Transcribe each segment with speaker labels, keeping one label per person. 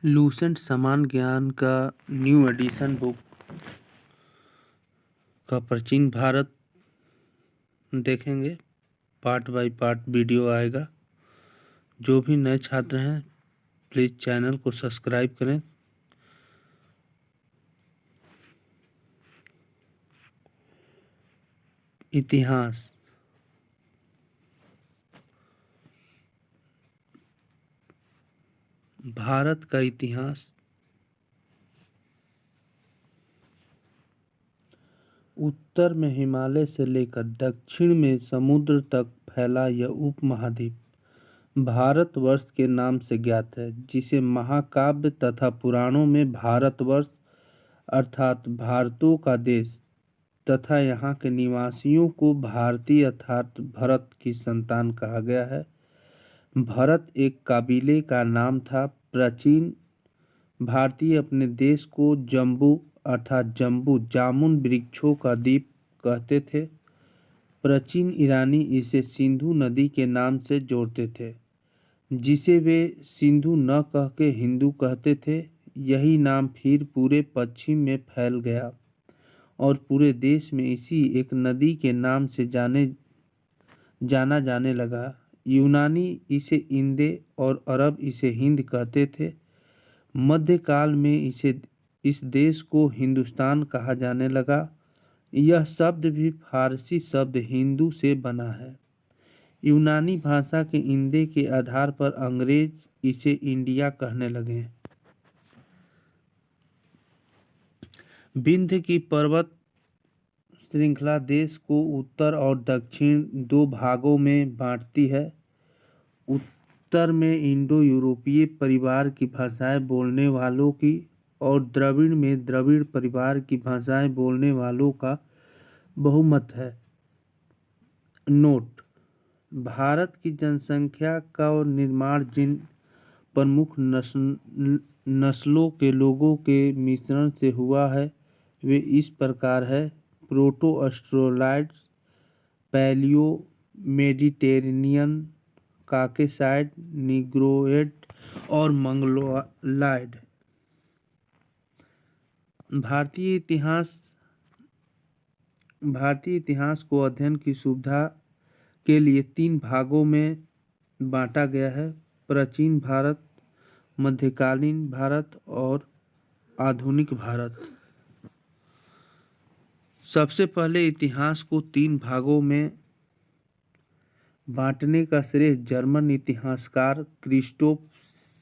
Speaker 1: Lucent समान ज्ञान का न्यू एडिशन बुक का प्राचीन भारत देखेंगे। पार्ट बाय पार्ट वीडियो आएगा। जो भी नए छात्र हैं प्लीज़ चैनल को सब्सक्राइब करें। इतिहास। भारत का इतिहास उत्तर में हिमालय से लेकर दक्षिण में समुद्र तक फैला यह उपमहाद्वीप भारतवर्ष के नाम से ज्ञात है, जिसे महाकाव्य तथा पुराणों में भारतवर्ष अर्थात भारतों का देश तथा यहाँ के निवासियों को भारतीय अर्थात भरत की संतान कहा गया है। भरत एक काबीले का नाम था। प्राचीन भारतीय अपने देश को जम्बू अर्थात जम्बू जामुन वृक्षों का द्वीप कहते थे। प्राचीन ईरानी इसे सिंधु नदी के नाम से जोड़ते थे, जिसे वे सिंधु न कह के हिंदू कहते थे। यही नाम फिर पूरे पश्चिम में फैल गया और पूरे देश में इसी एक नदी के नाम से जाना जाने लगा। यूनानी इसे इंदे और अरब इसे हिंद कहते थे। मध्यकाल में इस देश को हिंदुस्तान कहा जाने लगा। यह शब्द भी फारसी शब्द हिंदू से बना है। यूनानी भाषा के इंदे के आधार पर अंग्रेज इसे इंडिया कहने लगे। विंध्य की पर्वत श्रृंखला देश को उत्तर और दक्षिण दो भागों में बांटती है। उत्तर में इंडो यूरोपीय परिवार की भाषाएं बोलने वालों की और द्रविड़ में द्रविड़ परिवार की भाषाएं बोलने वालों का बहुमत है। नोट: भारत की जनसंख्या का निर्माण जिन प्रमुख नस्लों के लोगों के मिश्रण से हुआ है वे इस प्रकार है: प्रोटो ऑस्ट्रोलॉइड्स, पैलियो मेडिटेरेनियन, काकेसाइड, निग्रोइड और मंगोलॉइड। भारतीय इतिहास को अध्ययन की सुविधा के लिए 3 भागों में बांटा गया है: प्राचीन भारत, मध्यकालीन भारत और आधुनिक भारत। सबसे पहले इतिहास को 3 भागों में बांटने का श्रेय जर्मन इतिहासकार क्रिस्टोफ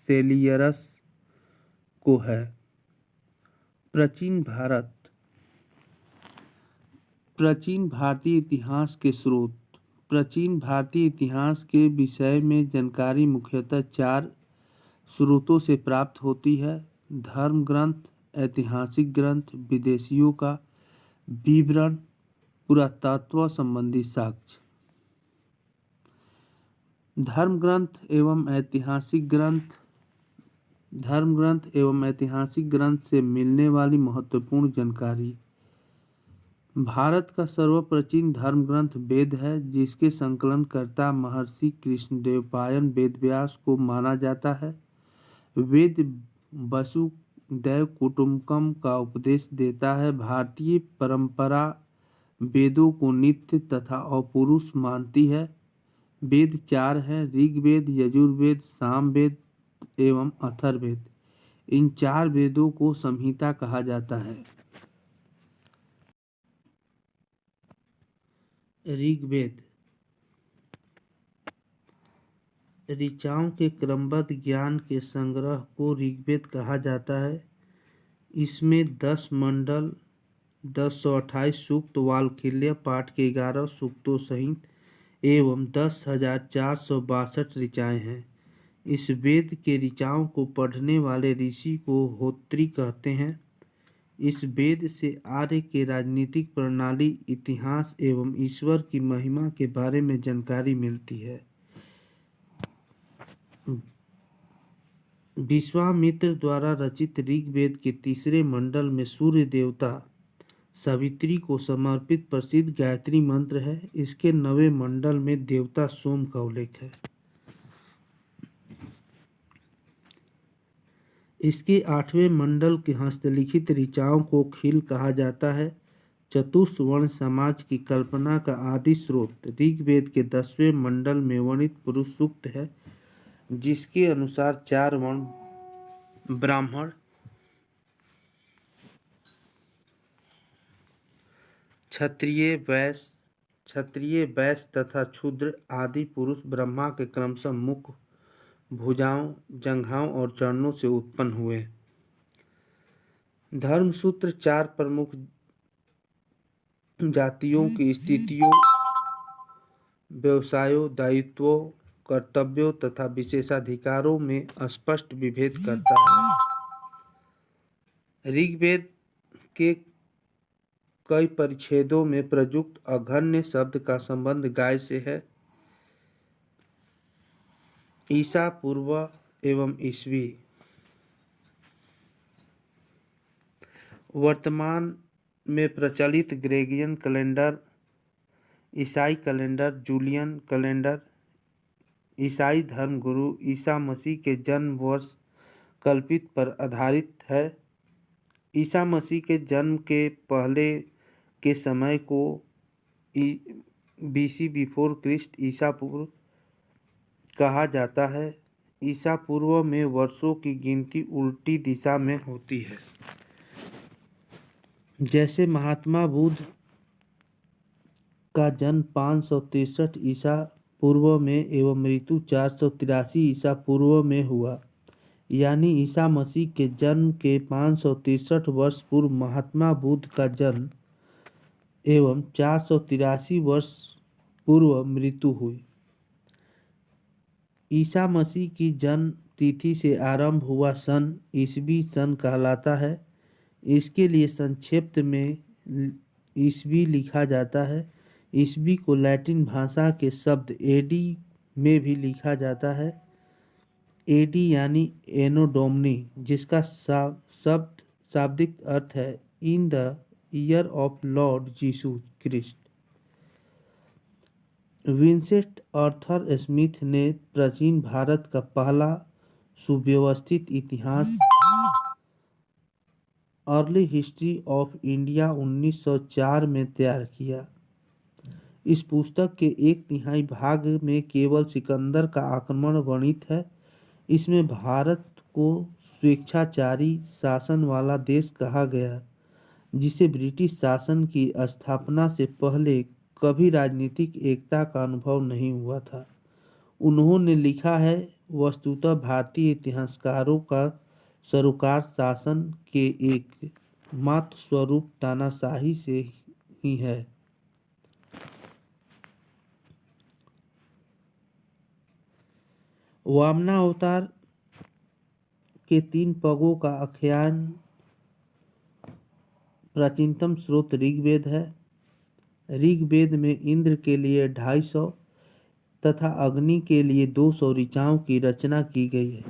Speaker 1: सेलियरस को है। प्राचीन भारत। प्राचीन भारतीय इतिहास के स्रोत। प्राचीन भारतीय इतिहास के विषय में जानकारी मुख्यतः 4 स्रोतों से प्राप्त होती है: धर्म ग्रंथ, ऐतिहासिक ग्रंथ, विदेशियों का विवरण, पुरातत्व संबंधी साक्ष्य। धर्म ग्रंथ एवं ऐतिहासिक ग्रंथ से मिलने वाली महत्वपूर्ण जानकारी। भारत का सर्वप्राचीन धर्म ग्रंथ वेद है, जिसके संकलनकर्ता महर्षि कृष्णदेवराय वेदव्यास को माना जाता है। वेद वसुधैव कुटुम्बकम का उपदेश देता है। भारतीय परंपरा वेदों को नित्य तथा अपौरुष मानती है। वेद 4 हैं: ऋग्वेद, यजुर्वेद, सामवेद एवं अथर्ववेद। इन 4 वेदों को संहिता कहा जाता है। ऋग्वेद ऋचाओं के क्रमबद्ध ज्ञान के संग्रह को ऋग्वेद कहा जाता है। इसमें 10 मंडल, 1028 सूक्त, वाल्खील्य पाठ के 11 सूक्तों सहित एवं 10,462 ऋचाएँ हैं। इस वेद के ऋचाओं को पढ़ने वाले ऋषि को होत्री कहते हैं। इस वेद से आर्य के राजनीतिक प्रणाली, इतिहास एवं ईश्वर की महिमा के बारे में जानकारी मिलती है। विश्वामित्र द्वारा रचित ऋग्वेद के 3 मंडल में सूर्य देवता सावित्री को समर्पित प्रसिद्ध गायत्री मंत्र है। इसके 9वें मंडल में देवता सोम का उल्लेख है। इसके 8वें मंडल के हस्तलिखित ऋचाओं को खील कहा जाता है। चतुर्वर्ण समाज की कल्पना का आदि स्रोत ऋग्वेद के 10वें मंडल में वर्णित पुरुष सूक्त है, जिसके अनुसार 4 वर्ण ब्राह्मण, क्षत्रिय, वैश्य तथा शूद्र आदि पुरुष ब्रह्मा के क्रमशः मुख, भुजाओं, जंघाओं और चरणों से उत्पन्न हुए। धर्मसूत्र 4 प्रमुख जातियों की स्थितियों, व्यवसायों, दायित्वों, कर्तव्यों तथा विशेषाधिकारों में स्पष्ट विभेद करता है। ऋग्वेद के कई परिच्छेदों में प्रयुक्त अघन्य शब्द का संबंध गाय से है। ईसा पूर्व एवं ईस्वी। वर्तमान में प्रचलित ग्रेगोरियन कैलेंडर, ईसाई कैलेंडर, जूलियन कैलेंडर ईसाई धर्मगुरु ईसा मसीह के जन्म वर्ष कल्पित पर आधारित है। ईसा मसीह के जन्म के पहले के समय को BC बिफोर क्रिस्ट ईसा पूर्व कहा जाता है। ईसा पूर्व में वर्षों की गिनती उल्टी दिशा में होती है। जैसे महात्मा बुद्ध का जन्म 563 ईसा पूर्व में एवं मृत्यु 483 ईसा पूर्व में हुआ, यानी ईसा मसीह के जन्म के 563 वर्ष पूर्व महात्मा बुद्ध का जन्म एवं 483 वर्ष पूर्व मृत्यु हुई। ईसा मसीह की जन्म तिथि से आरंभ हुआ सन ईसवी सन कहलाता है। इसके लिए संक्षेप में ईसवी लिखा जाता है। ईसवी को लैटिन भाषा के शब्द एडी में भी लिखा जाता है। एडी यानी एनो डोमिनी, जिसका शब्द शाब्दिक अर्थ है in the year of Lord Jesus Christ. Vincent Arthur Smith ने प्राचीन भारत का पहला सुव्यवस्थित इतिहास अर्ली हिस्ट्री ऑफ इंडिया 1904 में तैयार किया। इस पुस्तक के 1/3 भाग में केवल सिकंदर का आक्रमण वर्णित है। इसमें भारत को स्वेच्छाचारी शासन वाला देश कहा गया, जिसे ब्रिटिश शासन की स्थापना से पहले कभी राजनीतिक एकता का अनुभव नहीं हुआ था। उन्होंने लिखा है, वस्तुतः भारतीय इतिहासकारों का सरोकार शासन के एक मात्र स्वरूप तानाशाही से ही है। वामनावतार के 3 पगों का आख्यान प्राचीनतम स्रोत ऋग्वेद है। ऋग्वेद में इंद्र के लिए 250 तथा अग्नि के लिए 200 ऋचाओं की रचना की गई है।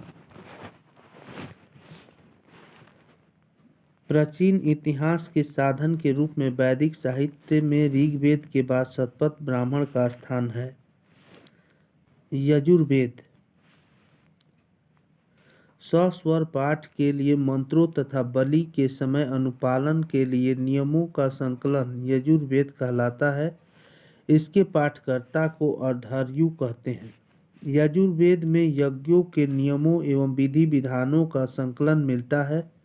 Speaker 1: प्राचीन इतिहास के साधन के रूप में वैदिक साहित्य में ऋग्वेद के बाद शतपथ ब्राह्मण का स्थान है। यजुर्वेद सस्वर पाठ के लिए मंत्रों तथा बलि के समय अनुपालन के लिए नियमों का संकलन यजुर्वेद कहलाता है। इसके पाठकर्ता को अर्धार्यु कहते हैं। यजुर्वेद में यज्ञों के नियमों एवं विधि विधानों का संकलन मिलता है।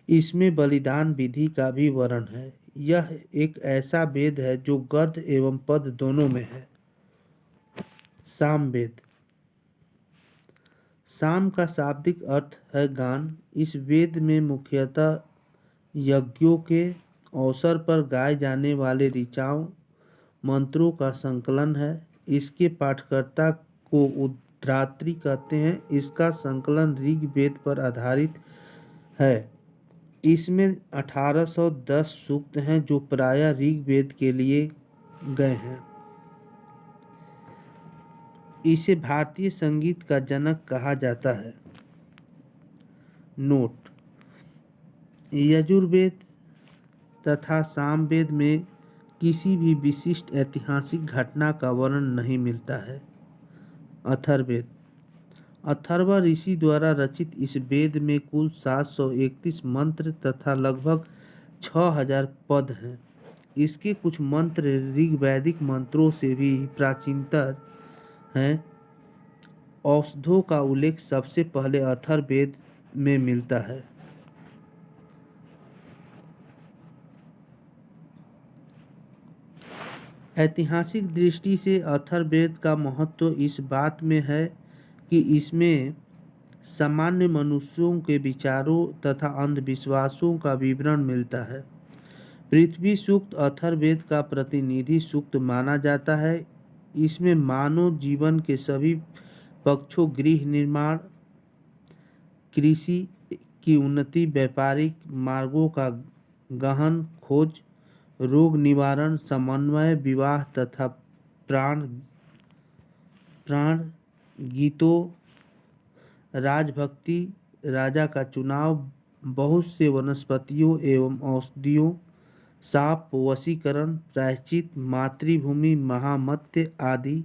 Speaker 1: इसमें बलिदान विधि का भी वर्णन है। यह एक ऐसा वेद है जो गद्य एवं पद दोनों में है। सामवेद। साम का शाब्दिक अर्थ है गान। इस वेद में मुख्यतः यज्ञों के अवसर पर गाए जाने वाले ऋचाओं मंत्रों का संकलन है। इसके पाठकर्ता को उद्धात्री कहते हैं। इसका संकलन ऋग्वेद पर आधारित है। इसमें 1810 सूक्त हैं जो प्रायः ऋग्वेद के लिए गए हैं। इसे भारतीय संगीत का जनक कहा जाता है। नोट: यजुर्वेद तथा सामवेद में किसी भी विशिष्ट ऐतिहासिक घटना का वर्णन नहीं मिलता है। अथर्ववेद अथर्व ऋषि द्वारा रचित इस वेद में कुल 731 मंत्र तथा लगभग 6000 पद हैं। इसके कुछ मंत्र ऋग्वैदिक मंत्रों से भी प्राचीनतर हैं। औषधों का उल्लेख सबसे पहले अथर्ववेद में मिलता है। ऐतिहासिक दृष्टि से अथर्ववेद का महत्व इस बात में है कि इसमें सामान्य मनुष्यों के विचारों तथा अंधविश्वासों का विवरण मिलता है। पृथ्वी सूक्त अथर्ववेद का प्रतिनिधि सूक्त माना जाता है। इसमें मानव जीवन के सभी पक्षों, गृह निर्माण, कृषि की उन्नति, व्यापारिक मार्गों का गहन खोज, रोग निवारण, समन्वय, विवाह तथा प्राण गीतों, राजभक्ति, राजा का चुनाव, बहुत से वनस्पतियों एवं औषधियों, शाप, वशीकरण, प्रायश्चित, मातृभूमि, महामत्य आदि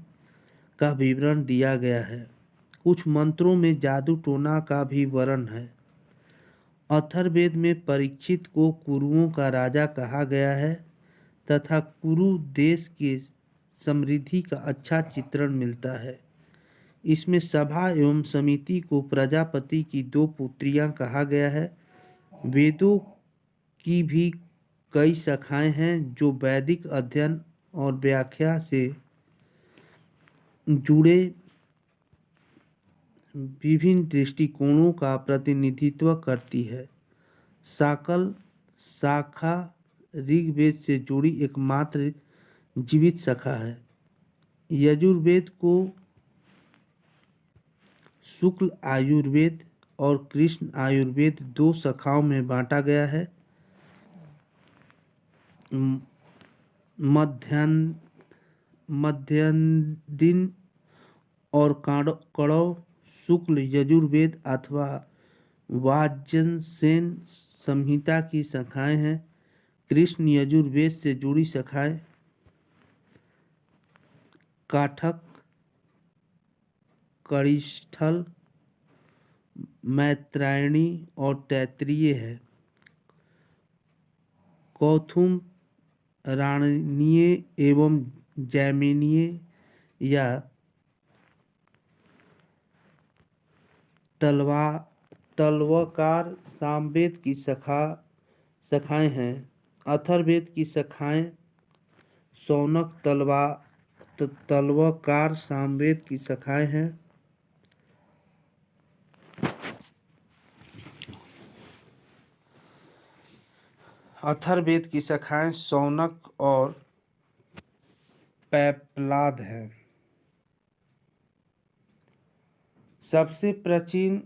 Speaker 1: का विवरण दिया गया है। कुछ मंत्रों में जादू टोना का भी वर्णन है। अथर्ववेद में परीक्षित को कुरुओं का राजा कहा गया है तथा कुरु देश की समृद्धि का अच्छा चित्रण मिलता है। इसमें सभा एवं समिति को प्रजापति की 2 पुत्रियां कहा गया है। वेदों की भी कई शाखाएं हैं जो वैदिक अध्ययन और व्याख्या से जुड़े विभिन्न दृष्टिकोणों का प्रतिनिधित्व करती है। साकल शाखा ऋग्वेद से जुड़ी एकमात्र जीवित शाखा है। यजुर्वेद को शुक्ल आयुर्वेद और कृष्ण आयुर्वेद 2 शाखाओं में बांटा गया है। मध्यान्ह और कणव शुक्ल यजुर्वेद अथवा वाजसेन संहिता की शाखाएं हैं। कृष्ण यजुर्वेद से जुड़ी शाखाएं काठक, करिष्ठल, मैत्रायणी और तैत्तिरीय है। कौथुम राणनीय एवं जैमिनीय या तलवकार सामवेद की शाखाएं हैं। अथर्ववेद की शाखाएं शौनक तलवकार सामवेद की शाखाएं हैं। अथर्ववेद की शाखाएं शौनक और पैपलाद हैं। सबसे प्राचीन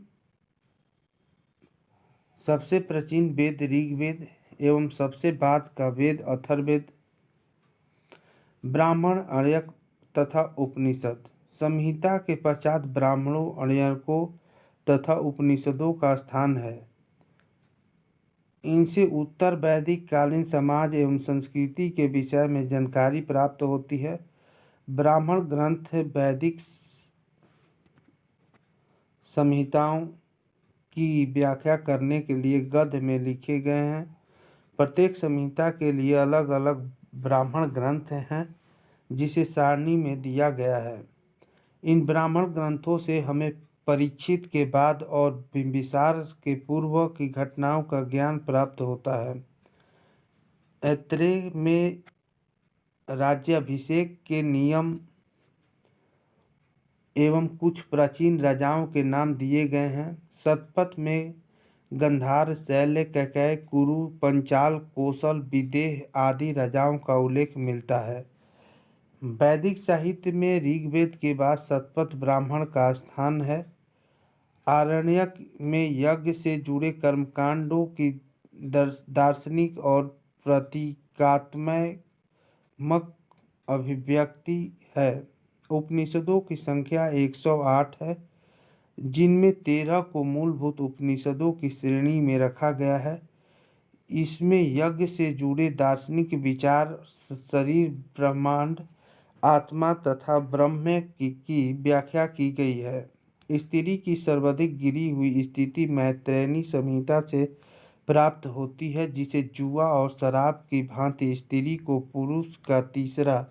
Speaker 1: वेद ऋग्वेद एवं सबसे बाद का वेद अथर्ववेद। ब्राह्मण, अर्यक तथा उपनिषद। संहिता के पश्चात ब्राह्मणों, अर्यकों तथा उपनिषदों का स्थान है। इनसे उत्तर वैदिक कालीन समाज एवं संस्कृति के विषय में जानकारी प्राप्त होती है। ब्राह्मण ग्रंथ वैदिक संहिताओं की व्याख्या करने के लिए गद्य में लिखे गए हैं। प्रत्येक संहिता के लिए अलग अलग ब्राह्मण ग्रंथ हैं जिसे सारणी में दिया गया है। इन ब्राह्मण ग्रंथों से हमें परीक्षित के बाद और बिंबिसार के पूर्व की घटनाओं का ज्ञान प्राप्त होता है। ऐत्रेय में राज्याभिषेक के नियम एवं कुछ प्राचीन राजाओं के नाम दिए गए हैं। शतपथ में गंधार, शैल्य, कैकेय, कुरु, पंचाल, कौशल, विदेह आदि राजाओं का उल्लेख मिलता है। वैदिक साहित्य में ऋग्वेद के बाद शतपथ ब्राह्मण का स्थान है। आरण्यक में यज्ञ से जुड़े कर्मकांडों की दार्शनिक और प्रतीकात्मक अभिव्यक्ति है। उपनिषदों की संख्या 108 है, जिनमें 13 को मूलभूत उपनिषदों की श्रेणी में रखा गया है। इसमें यज्ञ से जुड़े दार्शनिक विचार, शरीर, ब्रह्मांड, आत्मा तथा ब्रह्म की व्याख्या की गई है। स्त्री की सर्वाधिक गिरी हुई स्थिति मैत्रेयी संहिता से प्राप्त होती है, जिसे जुआ और शराब की भांति स्त्री को पुरुष का तीसरा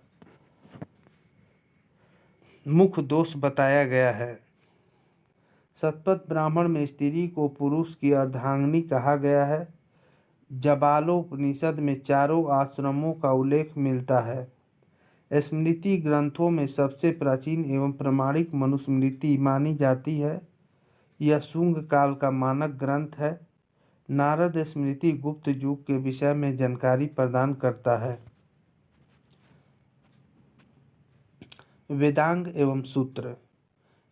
Speaker 1: मुख्य दोष बताया गया है। शतपथ ब्राह्मण में स्त्री को पुरुष की अर्धांगिनी कहा गया है। जाबालोपनिषद में चारों आश्रमों का उल्लेख मिलता है। स्मृति ग्रंथों में सबसे प्राचीन एवं प्रामाणिक मनुस्मृति मानी जाती है। यह शुंग काल का मानक ग्रंथ है। नारद स्मृति गुप्त युग के विषय में जानकारी प्रदान करता है। वेदांग एवं सूत्र।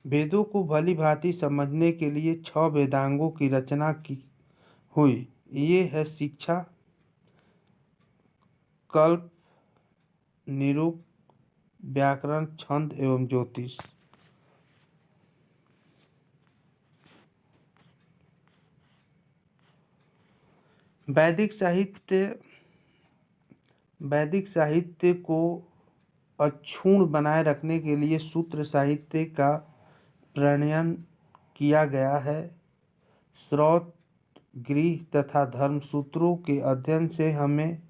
Speaker 1: वेदों को भली भांति समझने के लिए 6 वेदांगों की रचना की हुई। ये है शिक्षा, कल्प, निरुक्त, व्याकरण, छंद एवं ज्योतिष। वैदिक साहित्य को अक्षुण्ण बनाए रखने के लिए सूत्र साहित्य का प्रणयन किया गया है। श्रौत, गृह तथा धर्मसूत्रों के अध्ययन से हमें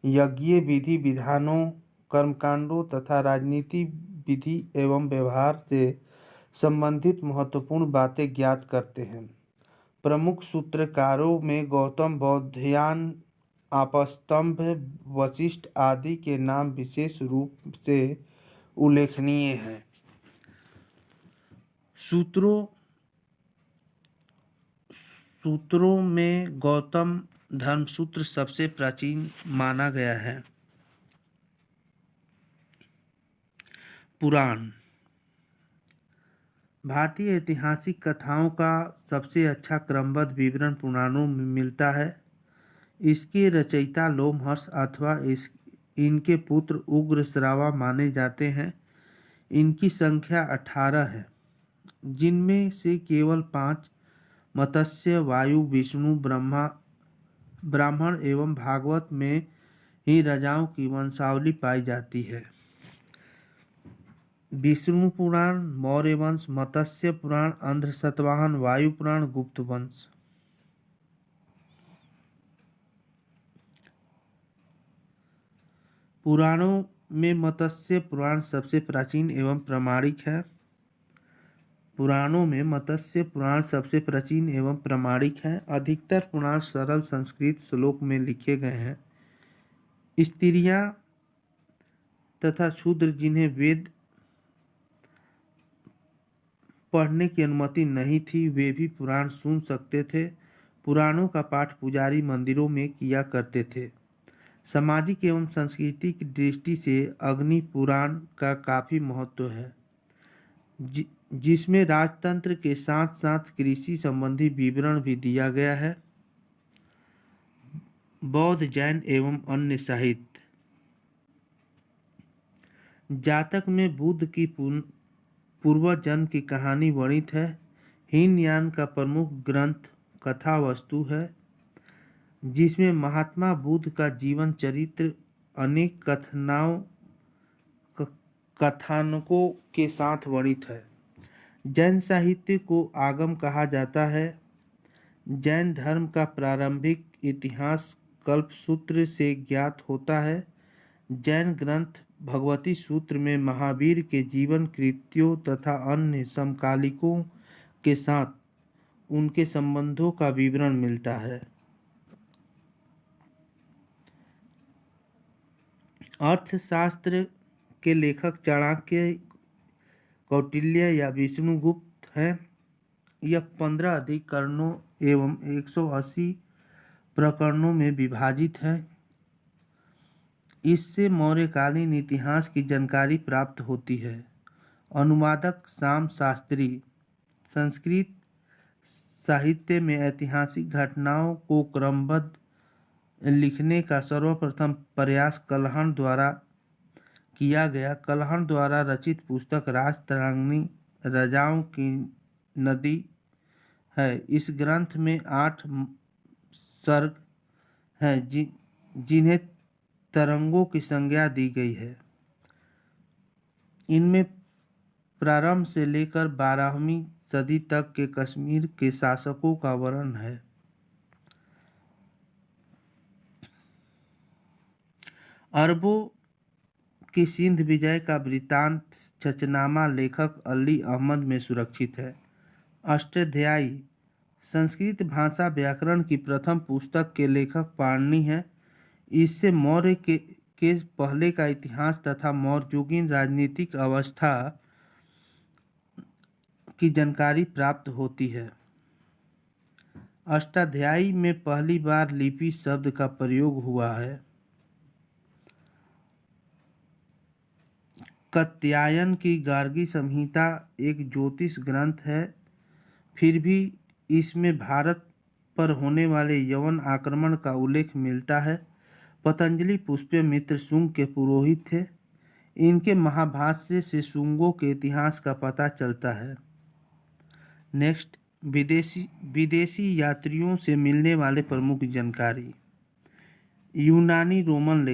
Speaker 1: यज्ञीय विधि विधानों, कर्मकांडों तथा राजनीति विधि एवं व्यवहार से संबंधित महत्वपूर्ण बातें ज्ञात करते हैं। प्रमुख सूत्रकारों में गौतम, बौधायन, आपस्तंभ, वशिष्ठ आदि के नाम विशेष रूप से उल्लेखनीय हैं। सूत्रों में गौतम धर्मसूत्र सबसे प्राचीन माना गया है। पुराण। भारतीय ऐतिहासिक कथाओं का सबसे अच्छा क्रमबद्ध विवरण पुराणों में मिलता है। इसके रचयिता लोमहर्ष अथवा इनके पुत्र उग्रश्रवा माने जाते हैं। इनकी संख्या 18 है, जिनमें से केवल 5 मत्स्य, वायु, विष्णु, ब्राह्मण एवं भागवत में ही राजाओं की वंशावली पाई जाती है। विष्णु पुराण, मौर्य वंश, मत्स्य पुराण, आंध्र सतवाहन, वायु पुराण, गुप्त वंश। पुराणों में मत्स्य पुराण सबसे प्राचीन एवं प्रामाणिक है। अधिकतर पुराण सरल संस्कृत श्लोक में लिखे गए हैं। स्त्रियां तथा शूद्र जिन्हें वेद पढ़ने की अनुमति नहीं थी, वे भी पुराण सुन सकते थे। पुराणों का पाठ पुजारी मंदिरों में किया करते थे। सामाजिक एवं सांस्कृतिक दृष्टि से अग्नि पुराण का काफी महत्व है, जिसमें राजतंत्र के साथ साथ कृषि संबंधी विवरण भी दिया गया है। बौद्ध, जैन एवं अन्य साहित्य। जातक में बुद्ध की पूर्व जन्म की कहानी वर्णित है। हीनयान का प्रमुख ग्रंथ कथा वस्तु है, जिसमें महात्मा बुद्ध का जीवन चरित्र अनेक कथानकों के साथ वर्णित है। जैन साहित्य को आगम कहा जाता है। जैन धर्म का प्रारंभिक इतिहास कल्पसूत्र से ज्ञात होता है। जैन ग्रंथ भगवती सूत्र में महावीर के जीवन कृत्यों तथा अन्य समकालिकों के साथ उनके संबंधों का विवरण मिलता है। अर्थशास्त्र के लेखक चाणक्य, कौटिल्य या विष्णुगुप्त हैं। यह 15 अधिकरणों एवं 180 प्रकरणों में विभाजित है। इससे मौर्यकालीन इतिहास की जानकारी प्राप्त होती है। अनुवादक श्याम शास्त्री। संस्कृत साहित्य में ऐतिहासिक घटनाओं को क्रमबद्ध लिखने का सर्वप्रथम प्रयास कल्हण द्वारा किया गया। कल्हण द्वारा रचित पुस्तक राजतरंगिणी राजाओं की नदी है। इस ग्रंथ में 8 सर्ग हैं, जिन्हें तरंगों की संज्ञा दी गई है। इनमें प्रारंभ से लेकर 12वीं सदी तक के कश्मीर के शासकों का वर्णन है। अरबों की सिंध विजय का वृत्तांत चचनामा लेखक अली अहमद में सुरक्षित है। अष्टाध्यायी संस्कृत भाषा व्याकरण की प्रथम पुस्तक के लेखक पाणिनि हैं। इससे मौर्य के पहले का इतिहास तथा मौर्ययुगीन राजनीतिक अवस्था की जानकारी प्राप्त होती है। अष्टाध्यायी में पहली बार लिपि शब्द का प्रयोग हुआ है। कात्यायन की गार्गी संहिता एक ज्योतिष ग्रंथ है, फिर भी इसमें भारत पर होने वाले यवन आक्रमण का उल्लेख मिलता है। पतंजलि पुष्यमित्र शुंग के पुरोहित थे। इनके महाभाष्य से शुंगों के इतिहास का पता चलता है। नेक्स्ट, विदेशी यात्रियों से मिलने वाले प्रमुख जानकारी। यूनानी रोमन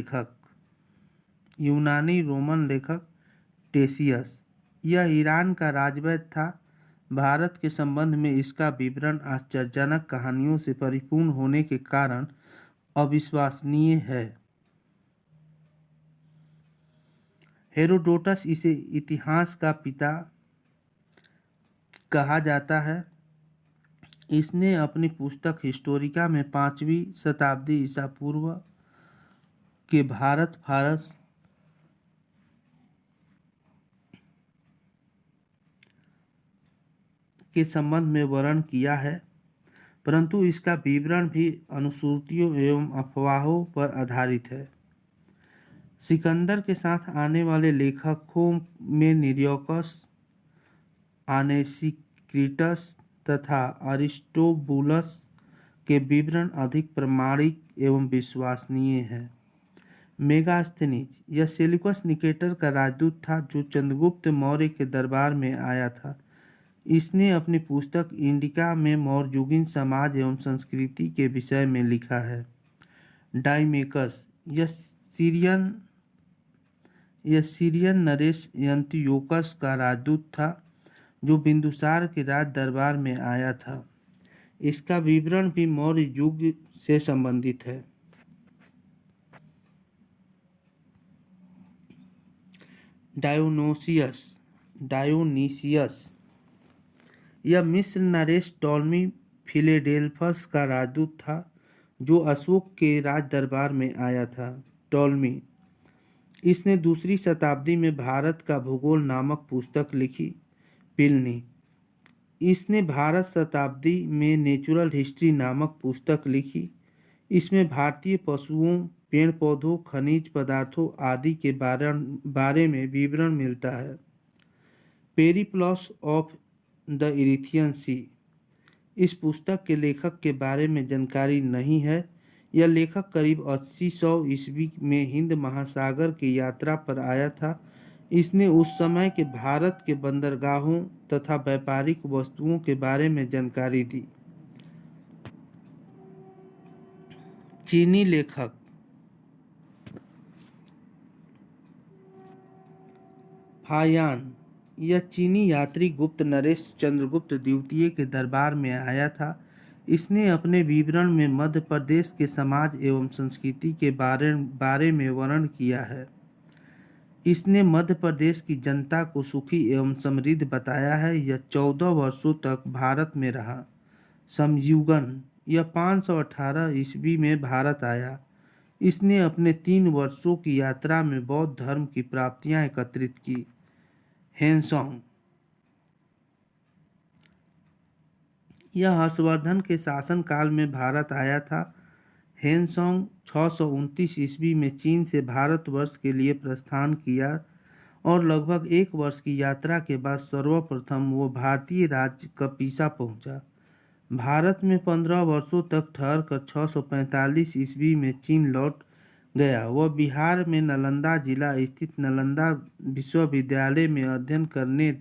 Speaker 1: लेखक टेसियस, यह ईरान का राजवैद्य था। भारत के संबंध में इसका विवरण आश्चर्यजनक कहानियों से परिपूर्ण होने के कारण अविश्वसनीय है। हेरोडोटस इसे इतिहास का पिता कहा जाता है। इसने अपनी पुस्तक हिस्टोरिका में 5वीं शताब्दी ईसा पूर्व के भारत फारस के संबंध में वर्णन किया है, परंतु इसका विवरण भी अनुश्रुतियों एवं अफवाहों पर आधारित है। सिकंदर के साथ आने वाले लेखकों में निरियोकस, आनेसिक्रिटस तथा अरिस्टोबुलस के विवरण अधिक प्रामाणिक एवं विश्वसनीय हैं। मेगास्थनीज, यह सेल्यूकस निकेटर का राजदूत था जो चंद्रगुप्त मौर्य के दरबार में आया था। इसने अपनी पुस्तक इंडिका में मौर्ययुगीन समाज एवं संस्कृति के विषय में लिखा है। डाइमेकस, यह सीरियन नरेश एंटियोकस का राजदूत था जो बिंदुसार के राज दरबार में आया था। इसका विवरण भी मौर्य युग से संबंधित है। डायोनीसियस, यह मिस्र नरेश टॉलमी फिलेडेल्फस का राजदूत था जो अशोक के राज दरबार में आया था। टॉलमी, इसने 2री शताब्दी में भारत का भूगोल नामक पुस्तक लिखी। प्लिनी, इसने भारत शताब्दी में नेचुरल हिस्ट्री नामक पुस्तक लिखी। इसमें भारतीय पशुओं, पेड़ पौधों, खनिज पदार्थों आदि के बारे में विवरण मिलता है। पेरिप्लस ऑफ द इरिथियन सी, इस पुस्तक के लेखक के बारे में जानकारी नहीं है। यह लेखक करीब 800 ईस्वी में हिंद महासागर की यात्रा पर आया था। इसने उस समय के भारत के बंदरगाहों तथा व्यापारिक वस्तुओं के बारे में जानकारी दी। चीनी लेखक फायान, यह चीनी यात्री गुप्त नरेश चंद्रगुप्त द्वितीय के दरबार में आया था। इसने अपने विवरण में मध्य प्रदेश के समाज एवं संस्कृति के बारे में वर्णन किया है। इसने मध्य प्रदेश की जनता को सुखी एवं समृद्ध बताया है। यह 14 वर्षों तक भारत में रहा। समयुगन, यह 518 ईस्वी में भारत आया। इसने अपने 3 वर्षों की यात्रा में बौद्ध धर्म की प्राप्तियां एकत्रित की। हेनसोंग, यह हर्षवर्धन के शासनकाल में भारत आया था। हेनसोंग 629 ईस्वी में चीन से भारतवर्ष के लिए प्रस्थान किया और लगभग 1 वर्ष की यात्रा के बाद सर्वप्रथम वो भारतीय राज्य कपीसा पहुंचा। भारत में 15 वर्षों तक ठहरकर 645 ईस्वी में चीन लौट गया। वह बिहार में नालंदा जिला स्थित नालंदा विश्वविद्यालय में अध्ययन करने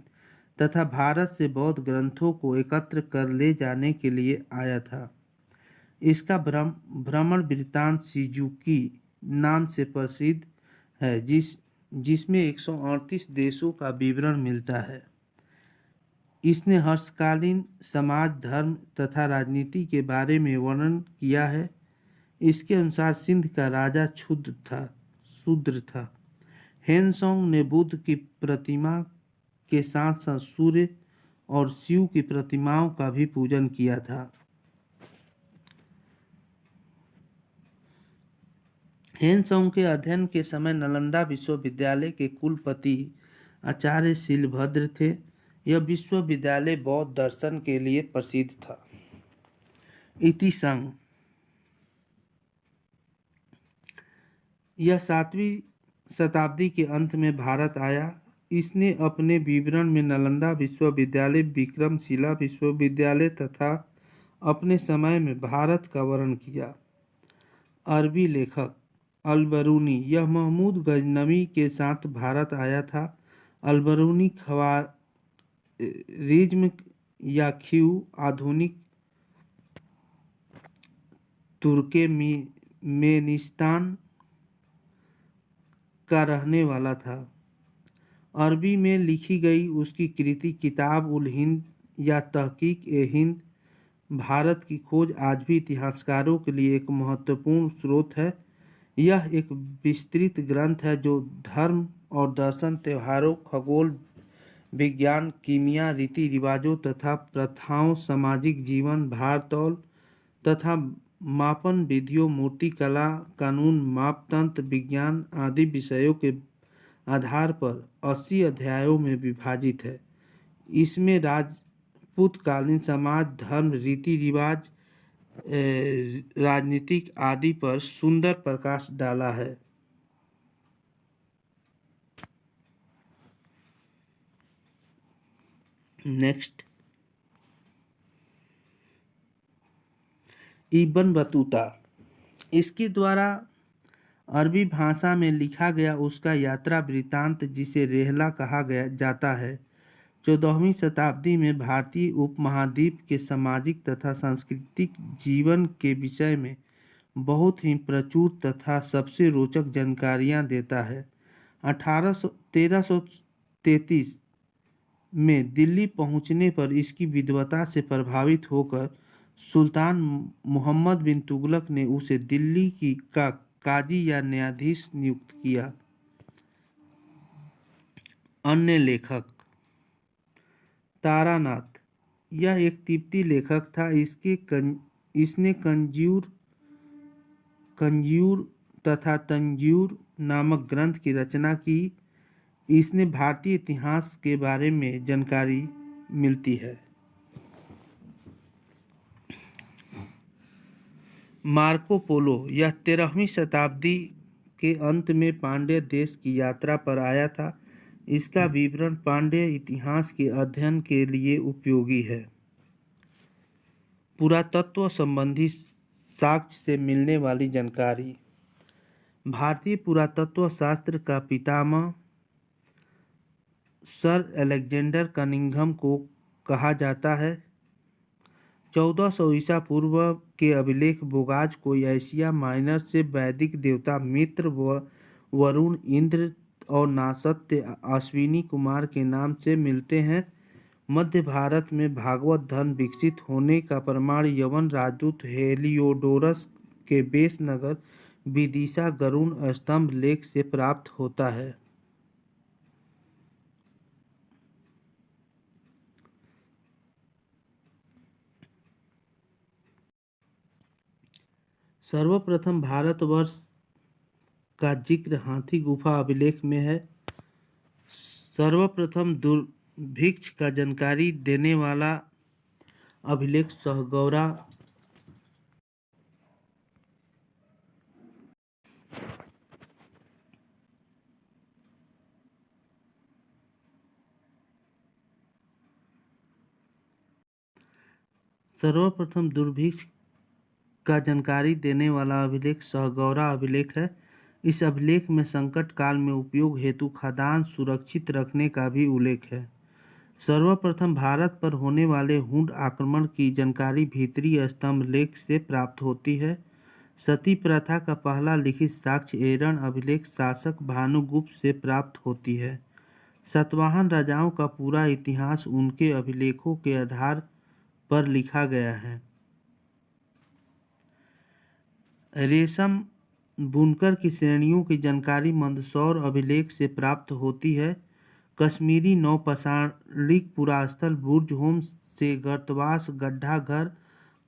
Speaker 1: तथा भारत से बौद्ध ग्रंथों को एकत्र कर ले जाने के लिए आया था। इसका भ्रमण वृत्तांत सिजुकी नाम से प्रसिद्ध है जिसमें 138 देशों का विवरण मिलता है। इसने हर्षकालीन समाज, धर्म तथा राजनीति के बारे में वर्णन किया है। इसके अनुसार सिंध का राजा शूद्र था। हेनसोंग ने बुद्ध की प्रतिमा के साथ साथ सूर्य और शिव की प्रतिमाओं का भी पूजन किया था। हेनसोंग के अध्ययन के समय नालंदा विश्वविद्यालय के कुलपति आचार्य शीलभद्र थे। यह विश्वविद्यालय बौद्ध दर्शन के लिए प्रसिद्ध था। इति संग यह 7वीं शताब्दी के अंत में भारत आया। इसने अपने विवरण में नालंदा विश्वविद्यालय, विक्रमशिला विश्वविद्यालय तथा अपने समय में भारत का वर्णन किया। अरबी लेखक अल-बरूनी, यह महमूद गजनवी के साथ भारत आया था। अल-बरूनी ख्वारिज्म या खीव आधुनिक तुर्कमेनिस्तान का रहने वाला था। अरबी में लिखी गई उसकी कृति किताब उल हिंद या तहकीक ए हिंद भारत की खोज आज भी इतिहासकारों के लिए एक महत्वपूर्ण स्रोत है। यह एक विस्तृत ग्रंथ है जो धर्म और दर्शन, त्योहारों, खगोल विज्ञान, कीमिया, रीति रिवाजों तथा प्रथाओं, सामाजिक जीवन, भारतौल तथा मापन विधियों, मूर्तिकला, कानून, मापतंत्र, विज्ञान आदि विषयों के आधार पर 80 अध्यायों में विभाजित है। इसमें राजपूतकालीन समाज, धर्म, रीति रिवाज, राजनीतिक आदि पर सुंदर प्रकाश डाला है। नेक्स्ट, इब्न बतूता, इसके द्वारा अरबी भाषा में लिखा गया उसका यात्रा वृत्तांत, जिसे रेहला कहा जाता है, 14वीं शताब्दी में भारतीय उपमहाद्वीप के सामाजिक तथा सांस्कृतिक जीवन के विषय में बहुत ही प्रचुर तथा सबसे रोचक जानकारियां देता है। 1333 में दिल्ली पहुंचने पर इसकी विद्वता से प्रभावित होकर सुल्तान मोहम्मद बिन तुगलक ने उसे दिल्ली का काजी या न्यायाधीश नियुक्त किया। अन्य लेखक तारानाथ, यह एक तिब्बती लेखक था। इसने कंज्यूर तथा तंजूर नामक ग्रंथ की रचना की। इसने भारतीय इतिहास के बारे में जानकारी मिलती है। मार्को पोलो, यह 13वीं शताब्दी के अंत में पांड्य देश की यात्रा पर आया था। इसका विवरण पांड्य इतिहास के अध्ययन के लिए उपयोगी है। पुरातत्व संबंधी साक्ष्य से मिलने वाली जानकारी। भारतीय पुरातत्व शास्त्र का पितामह सर अलेक्जेंडर कनिंघम को कहा जाता है। 1400 ईसा पूर्व के अभिलेख बोगाज को एशिया माइनर से वैदिक देवता मित्र, वरुण, इंद्र और नासत्य अश्विनी कुमार के नाम से मिलते हैं। मध्य भारत में भागवत धर्म विकसित होने का प्रमाण यवन राजदूत हेलियोडोरस के बेस नगर विदिशा गरुड़ स्तंभ लेख से प्राप्त होता है। सर्वप्रथम भारतवर्ष का जिक्र हाथी गुफा अभिलेख में है। सर्वप्रथम दुर्भिक्ष का जानकारी देने वाला अभिलेख सहगौरा सर्वप्रथम दुर्भिक्ष का जानकारी देने वाला अभिलेख सहगौरा अभिलेख है। इस अभिलेख में संकट काल में उपयोग हेतु खाद्यान्न सुरक्षित रखने का भी उल्लेख है। सर्वप्रथम भारत पर होने वाले हुंड आक्रमण की जानकारी भीतरी स्तंभ लेख से प्राप्त होती है। सती प्रथा का पहला लिखित साक्ष्य एरन अभिलेख शासक भानुगुप्त से प्राप्त होती है। सातवाहन राजाओं का पूरा इतिहास उनके अभिलेखों के आधार पर लिखा गया है। रेशम बुनकर की श्रेणियों की जानकारी मंदसौर अभिलेख से प्राप्त होती है। कश्मीरी नौपाषाणिक पुरास्थल बुर्ज होम से गर्तवास गड्ढा घर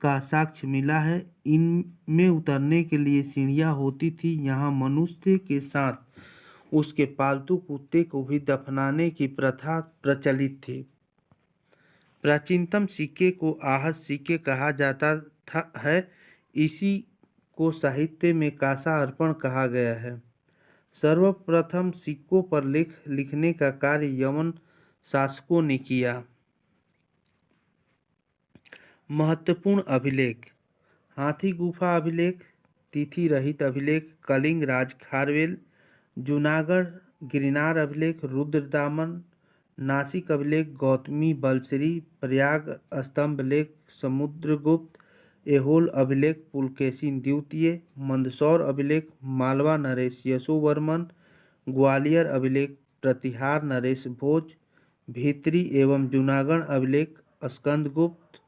Speaker 1: का साक्ष्य मिला है। इनमें उतरने के लिए सीढ़ियां होती थी। यहाँ मनुष्य के साथ उसके पालतू कुत्ते को भी दफनाने की प्रथा प्रचलित थी। प्राचीनतम सिक्के को आहत सिक्के कहा जाता है। इसी को साहित्य में कांसा अर्पण कहा गया है। सर्वप्रथम सिक्कों पर लेख लिखने का कार्य यवन शासकों ने किया। महत्वपूर्ण अभिलेख: हाथी गुफा अभिलेख, तिथि रहित अभिलेख, कलिंग राज खारवेल, जूनागढ़ गिरनार अभिलेख, रुद्रदामन, नासिक अभिलेख, गौतमी बलश्री, प्रयाग स्तंभ लेख, समुद्रगुप्त, ऐहोल अभिलेख, पुलकेशिन द्वितीय, मंदसौर अभिलेख, मालवा नरेश यशोवर्मन, ग्वालियर अभिलेख, प्रतिहार नरेश भोज, भीतरी एवं जूनागढ़ अभिलेख, स्कंदगुप्त,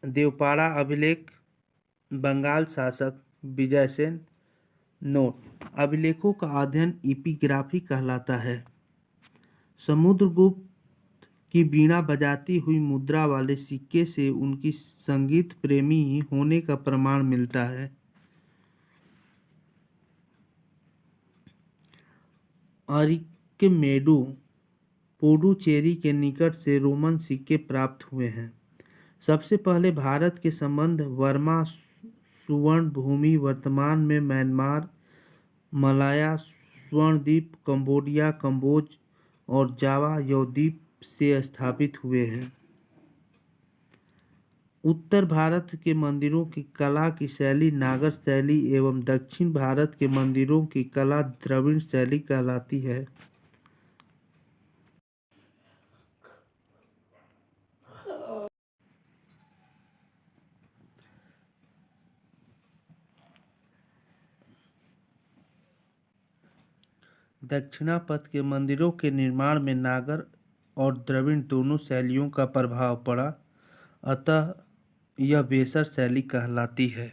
Speaker 1: देवपाड़ा अभिलेख, बंगाल शासक विजयसेन। नोट: अभिलेखों का अध्ययन एपिग्राफी कहलाता है। समुद्रगुप्त की वीणा बजाती हुई मुद्रा वाले सिक्के से उनकी संगीत प्रेमी होने का प्रमाण मिलता है। अरिक्मेडू पुडुचेरी के निकट से रोमन सिक्के प्राप्त हुए हैं। सबसे पहले भारत के संबंध बर्मा सुवर्ण भूमि, वर्तमान में म्यांमार, मलाया स्वर्णद्वीप, कंबोडिया, कंबोज और जावा द्वीप से स्थापित हुए हैं। उत्तर भारत के मंदिरों की कला की शैली नागर शैली एवं दक्षिण भारत के मंदिरों की कला द्रविड़ शैली कहलाती है। दक्षिणापथ के मंदिरों के निर्माण में नागर और द्रविड़ दोनों शैलियों का प्रभाव पड़ा, अतः यह बेसर शैली कहलाती है।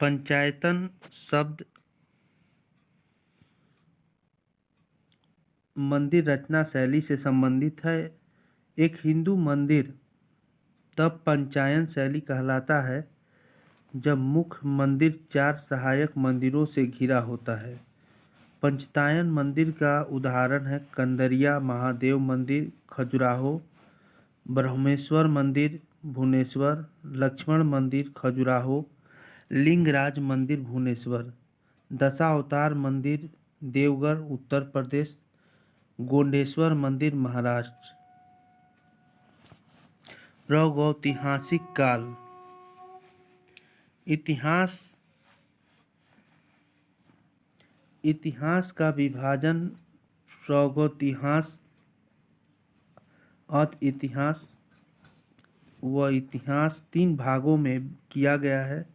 Speaker 1: पंचायतन शब्द मंदिर रचना शैली से संबंधित है। एक हिंदू मंदिर तब पंचायन शैली कहलाता है जब मुख्य मंदिर चार सहायक मंदिरों से घिरा होता है। पंचतायन मंदिर का उदाहरण है कंदरिया महादेव मंदिर खजुराहो, ब्रह्मेश्वर मंदिर भुवनेश्वर, लक्ष्मण मंदिर खजुराहो, लिंगराज मंदिर भुवनेश्वर, दशावतार मंदिर देवगढ़ उत्तर प्रदेश, गोंडेश्वर मंदिर महाराष्ट्र। प्रागैतिहासिक काल: इतिहास का विभाजन प्रागैतिहास, अत इतिहास व इतिहास तीन भागों में किया गया है।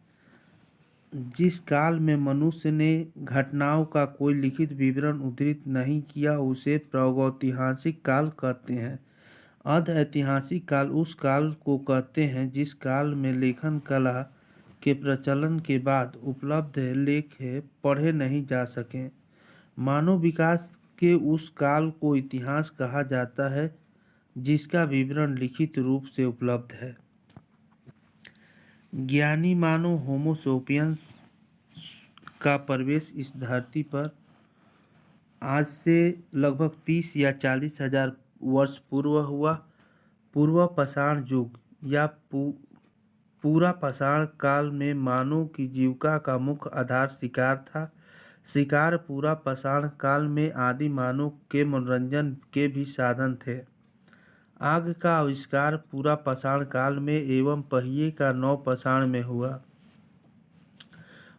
Speaker 1: जिस काल में मनुष्य ने घटनाओं का कोई लिखित विवरण उद्धृत नहीं किया उसे प्रागैतिहासिक काल कहते हैं। अर्ध ऐतिहासिक काल उस काल को कहते हैं जिस काल में लेखन कला के प्रचलन के बाद उपलब्ध लेख पढ़े नहीं जा सके। मानव विकास के उस काल को इतिहास कहा जाता है जिसका विवरण लिखित रूप से उपलब्ध है। ज्ञानी मानव होमो सेपियंस का प्रवेश इस धरती पर आज से लगभग 30 या 40 हजार वर्ष पूर्व हुआ। पूर्व पाषाण युग या पूरा पाषाण काल में मानव की जीविका का मुख्य आधार शिकार था। शिकार पूरा पाषाण काल में आदि मानव के मनोरंजन के भी साधन थे। आग का आविष्कार पूरा पाषाण काल में एवं पहिए का नवपाषाण में हुआ।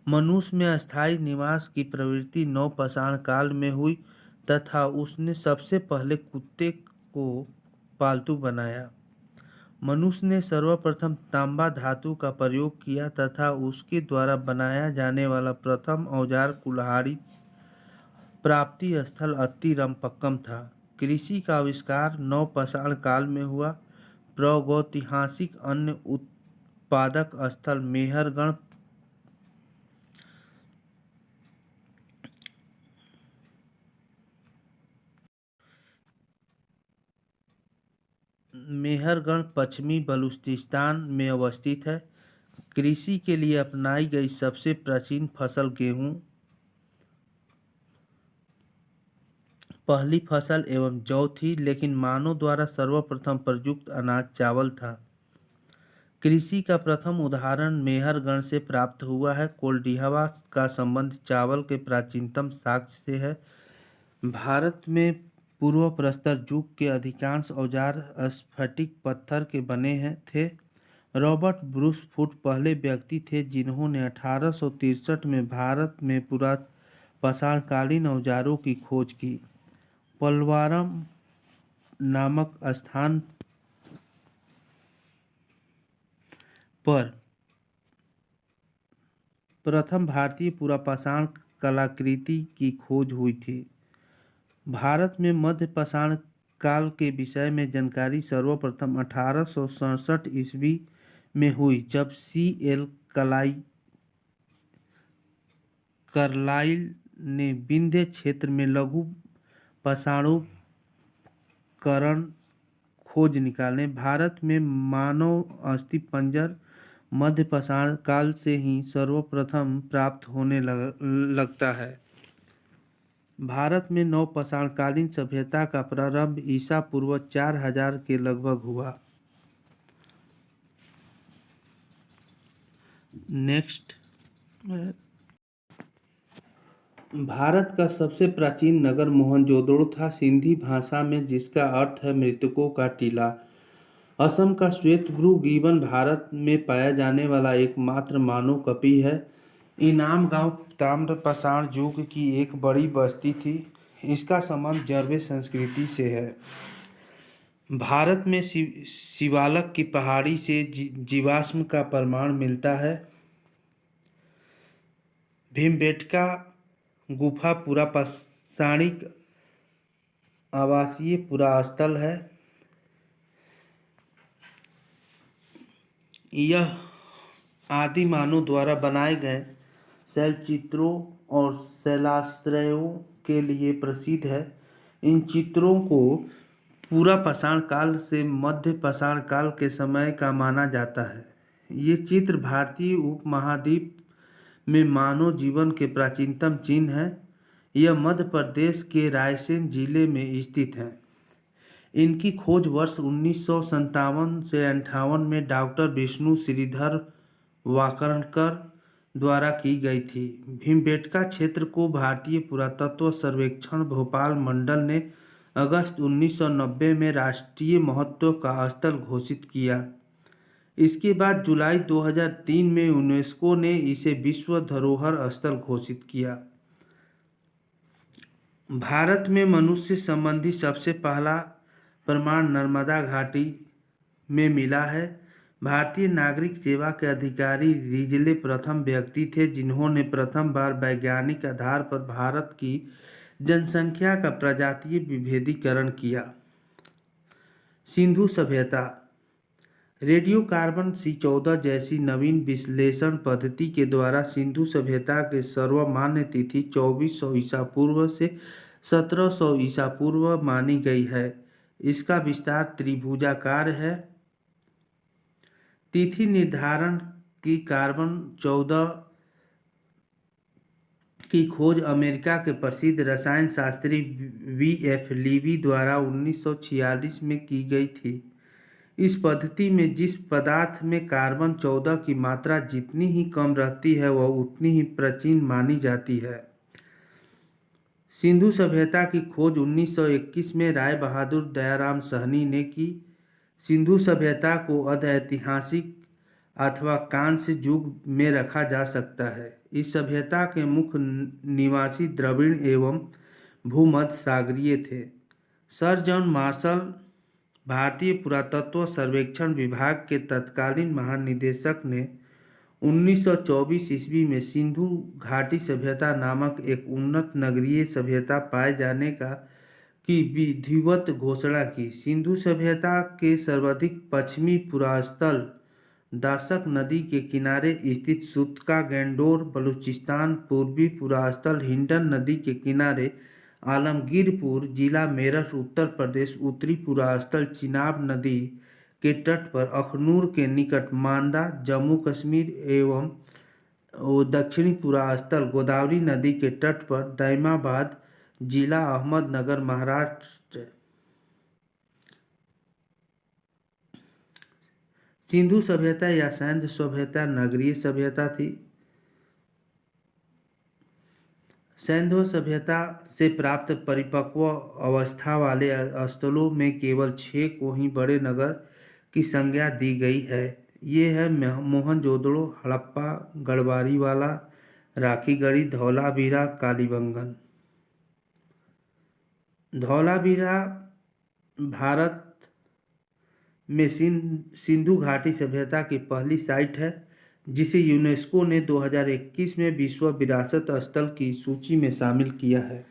Speaker 1: मनुष्य में अस्थायी निवास की प्रवृत्ति नवपाषाण काल में हुई तथा उसने सबसे पहले कुत्ते को पालतू बनाया। मनुष्य ने सर्वप्रथम तांबा धातु का प्रयोग किया तथा उसके द्वारा बनाया जाने वाला प्रथम औजार कुल्हाड़ी प्राप्ति स्थल अत्तिरंपक्कम था। कृषि का आविष्कार नवपाषाण काल में हुआ। प्रागैतिहासिक अन्न उत्पादक स्थल मेहरगढ़ पश्चिमी बलूचिस्तान में अवस्थित है। कृषि के लिए अपनाई गई सबसे प्राचीन फसल गेहूं, पहली फसल एवं जौ थी, लेकिन मानव द्वारा सर्वप्रथम प्रयुक्त अनाज चावल था। कृषि का प्रथम उदाहरण मेहरगढ़ से प्राप्त हुआ है। कोल्डिहवा का संबंध चावल के प्राचीनतम साक्ष्य से है। भारत में पूर्व प्रस्तर युग के अधिकांश औजार स्फटिक पत्थर के बने थे। रॉबर्ट ब्रूस फुट पहले व्यक्ति थे जिन्होंने 1863 में भारत में पुरापाषाणकालीन औजारों की खोज की। पलवारम नामक स्थान पर प्रथम भारतीय पुरापाषाण कलाकृति की खोज हुई थी। भारत में मध्यपाषाण काल के विषय में जानकारी सर्वप्रथम 1867 ईस्वी में हुई, जब C.L. कार्लाइल ने विंध्य क्षेत्र में लघु पाषाणोपकरण खोज निकाले। भारत में मानव अस्थिपंजर मध्यपाषाण काल से ही सर्वप्रथम प्राप्त होने लगता है। भारत में नवपाषाणकालीन सभ्यता का प्रारंभ ईसा पूर्व 4000 के लगभग हुआ। नेक्स्ट, भारत का सबसे प्राचीन नगर मोहनजोदड़ो था, सिंधी भाषा में, जिसका अर्थ है मृतकों का टीला। असम का श्वेतभ्रू गिबन भारत में पाया जाने वाला एकमात्र मानव कपि है। इनाम गांव ताम्रपाषाण युग की एक बड़ी बस्ती थी। इसका संबंध जरवे संस्कृति से है। भारत में शिवालक की पहाड़ी से जीवाश्म का प्रमाण मिलता है। भीमबेटका गुफा पुरापाषाणिक आवासीय पुरास्थल है। यह आदि मानव द्वारा बनाए गए शैलचित्रों और शैलाश्रयों के लिए प्रसिद्ध है। इन चित्रों को पुरापाषाण काल से मध्यपाषाण काल के समय का माना जाता है। ये चित्र भारतीय उपमहाद्वीप में मानव जीवन के प्राचीनतम चिन्ह हैं। यह मध्य प्रदेश के रायसेन जिले में स्थित है। इनकी खोज वर्ष 1957 से 58 में डॉक्टर विष्णु श्रीधर वाकणकर द्वारा की गई थी। भीमबेटका क्षेत्र को भारतीय पुरातत्व सर्वेक्षण भोपाल मंडल ने अगस्त 1990 में राष्ट्रीय महत्व का स्थल घोषित किया। इसके बाद जुलाई 2003 में यूनेस्को ने इसे विश्व धरोहर स्थल घोषित किया। भारत में मनुष्य संबंधी सबसे पहला प्रमाण नर्मदा घाटी में मिला है। भारतीय नागरिक सेवा के अधिकारी रिजले प्रथम व्यक्ति थे जिन्होंने प्रथम बार वैज्ञानिक आधार पर भारत की जनसंख्या का प्रजातीय विभेदीकरण किया। सिंधु सभ्यता। रेडियोकार्बन C14 जैसी नवीन विश्लेषण पद्धति के द्वारा सिंधु सभ्यता के सर्वमान्य तिथि 2400 ईसा पूर्व से 1700 ईसा पूर्व मानी गई है। इसका विस्तार त्रिभुजाकार है। तिथि निर्धारण की कार्बन 14 की खोज अमेरिका के प्रसिद्ध रसायन शास्त्री V.F. लीवी द्वारा 1946 में की गई थी। इस पद्धति में जिस पदार्थ में कार्बन 14 की मात्रा जितनी ही कम रहती है वह उतनी ही प्राचीन मानी जाती है। सिंधु सभ्यता की खोज 1921 में राय बहादुर दयाराम सहनी ने की। सिंधु सभ्यता को ऐतिहासिक अथवा कांस्य युग में रखा जा सकता है। इस सभ्यता के मुख्य निवासी द्रविड़ एवं भूमध्य सागरीय थे। सर जॉन मार्शल भारतीय पुरातत्व सर्वेक्षण विभाग के तत्कालीन महानिदेशक ने 1924 ईस्वी में सिंधु घाटी सभ्यता नामक एक उन्नत नगरीय सभ्यता पाए जाने की विधिवत घोषणा की। सिंधु सभ्यता के सर्वाधिक पश्चिमी पुरास्थल दाशक नदी के किनारे स्थित सुतका गैंडोर बलूचिस्तान, पूर्वी पुरास्थल हिंडन नदी के किनारे आलमगीरपुर जिला मेरठ उत्तर प्रदेश, उत्तरी पुरास्थल चिनाब नदी के तट पर अखनूर के निकट मांदा जम्मू कश्मीर एवं दक्षिणी पुरास्थल गोदावरी नदी के तट पर दैमाबाद जिला अहमदनगर महाराष्ट्र। सिंधु सभ्यता या सैंध सभ्यता नगरीय सभ्यता थी। सैंधव सभ्यता से प्राप्त परिपक्व अवस्था वाले स्थलों में केवल 6 को ही बड़े नगर की संज्ञा दी गई है। ये है मोहनजोदड़ो, हड़प्पा, गढ़वारीवाला, राखीगढ़ी, धौलावीरा, कालीबंगन। धौलावीरा भारत में सिंधु घाटी सभ्यता की पहली साइट है जिसे यूनेस्को ने 2021 में विश्व विरासत स्थल की सूची में शामिल किया है।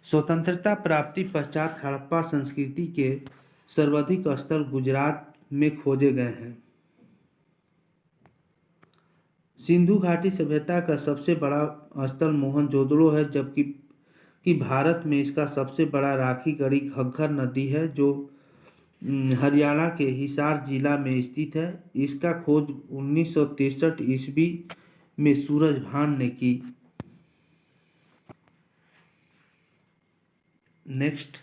Speaker 1: स्वतंत्रता प्राप्ति पश्चात हड़प्पा संस्कृति के सर्वाधिक स्थल गुजरात में खोजे गए हैं। सिंधु घाटी सभ्यता का सबसे बड़ा स्थल मोहनजोदड़ो है, जबकि भारत में इसका सबसे बड़ा राखीगढ़ी घग्गर नदी है जो हरियाणा के हिसार जिला में स्थित है। इसका खोज 1963 ईस्वी में सूरजभान ने की। नेक्स्ट,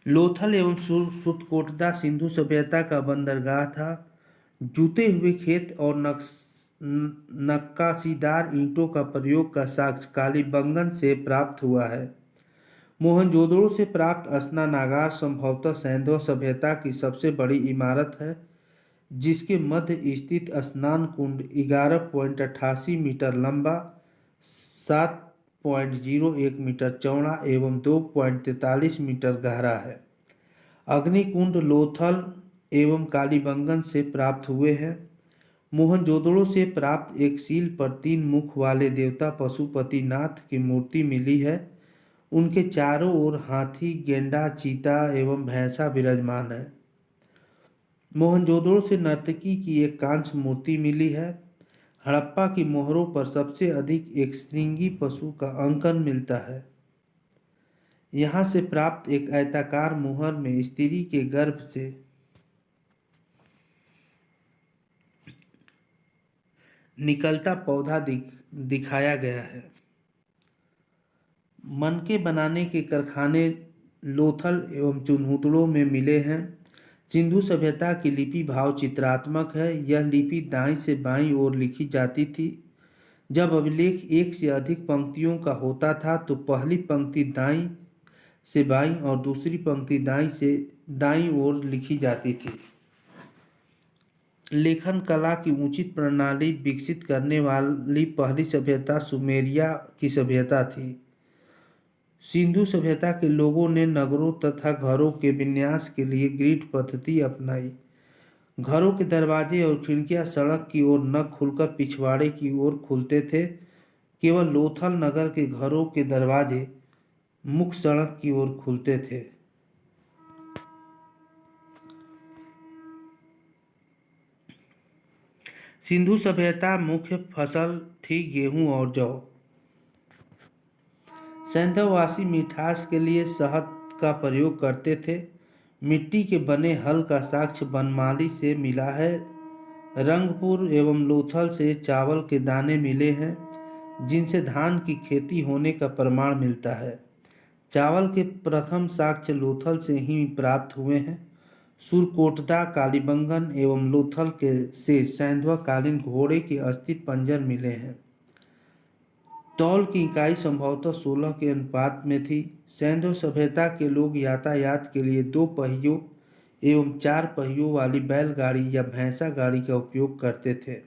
Speaker 1: लोथल एवं सुतकोटदा सिंधु सभ्यता का बंदरगाह था। जूते हुए खेत और नक्काशीदार ईंटों का प्रयोग का साक्ष्य कालीबंगन से प्राप्त हुआ है। मोहनजोदड़ो से प्राप्त स्नानागार संभवतः सैंधव सभ्यता की सबसे बड़ी इमारत है, जिसके मध्य स्थित स्नान कुंड 11.88 मीटर लंबा, 7.01 मीटर चौड़ा एवं 2.43 मीटर गहरा है। अग्निकुंड लोथल एवं कालीबंगन से प्राप्त हुए हैं। मोहनजोदड़ो से प्राप्त एक सील पर 3 मुख वाले देवता पशुपतिनाथ की मूर्ति मिली है। उनके चारों ओर हाथी, गेंडा, चीता एवं भैंसा विराजमान है। मोहनजोदड़ो से नर्तकी की एक कांस्य मूर्ति मिली है। हड़प्पा की मोहरों पर सबसे अधिक एक श्रृंगी पशु का अंकन मिलता है। यहाँ से प्राप्त एक आयताकार मोहर में स्त्री के गर्भ से निकलता पौधा दिखाया गया है। मनके बनाने के कारखाने लोथल एवं चुनहुदड़ो में मिले हैं। सिंधु सभ्यता की लिपि भाव चित्रात्मक है। यह लिपि दाईं से बाईं ओर लिखी जाती थी। जब अभिलेख एक से अधिक पंक्तियों का होता था तो पहली पंक्ति दाईं से बाईं और दूसरी पंक्ति दाईं से दाईं ओर लिखी जाती थी। लेखन कला की उचित प्रणाली विकसित करने वाली पहली सभ्यता सुमेरिया की सभ्यता थी। सिंधु सभ्यता के लोगों ने नगरों तथा घरों के विन्यास के लिए ग्रिड पद्धति अपनाई। घरों के दरवाजे और खिड़कियां सड़क की ओर न खुलकर पिछवाड़े की ओर खुलते थे। केवल लोथल नगर के घरों के दरवाजे मुख्य सड़क की ओर खुलते थे। सिंधु सभ्यता मुख्य फसल थी गेहूं और जौ। सैंधववासी मिठास के लिए शहद का प्रयोग करते थे। मिट्टी के बने हल का साक्ष्य बनमाली से मिला है। रंगपुर एवं लोथल से चावल के दाने मिले हैं, जिनसे धान की खेती होने का प्रमाण मिलता है। चावल के प्रथम साक्ष्य लोथल से ही प्राप्त हुए हैं। सुरकोटदा, कालीबंगन एवं लोथल से सैंधवकालीन घोड़े के अस्थि पंजर मिले हैं। तौल की इकाई संभवतः 16 के अनुपात में थी। सैंधव सभ्यता के लोग यातायात के लिए 2 पहियों एवं 4 पहियों वाली बैलगाड़ी या भैंसा गाड़ी का उपयोग करते थे।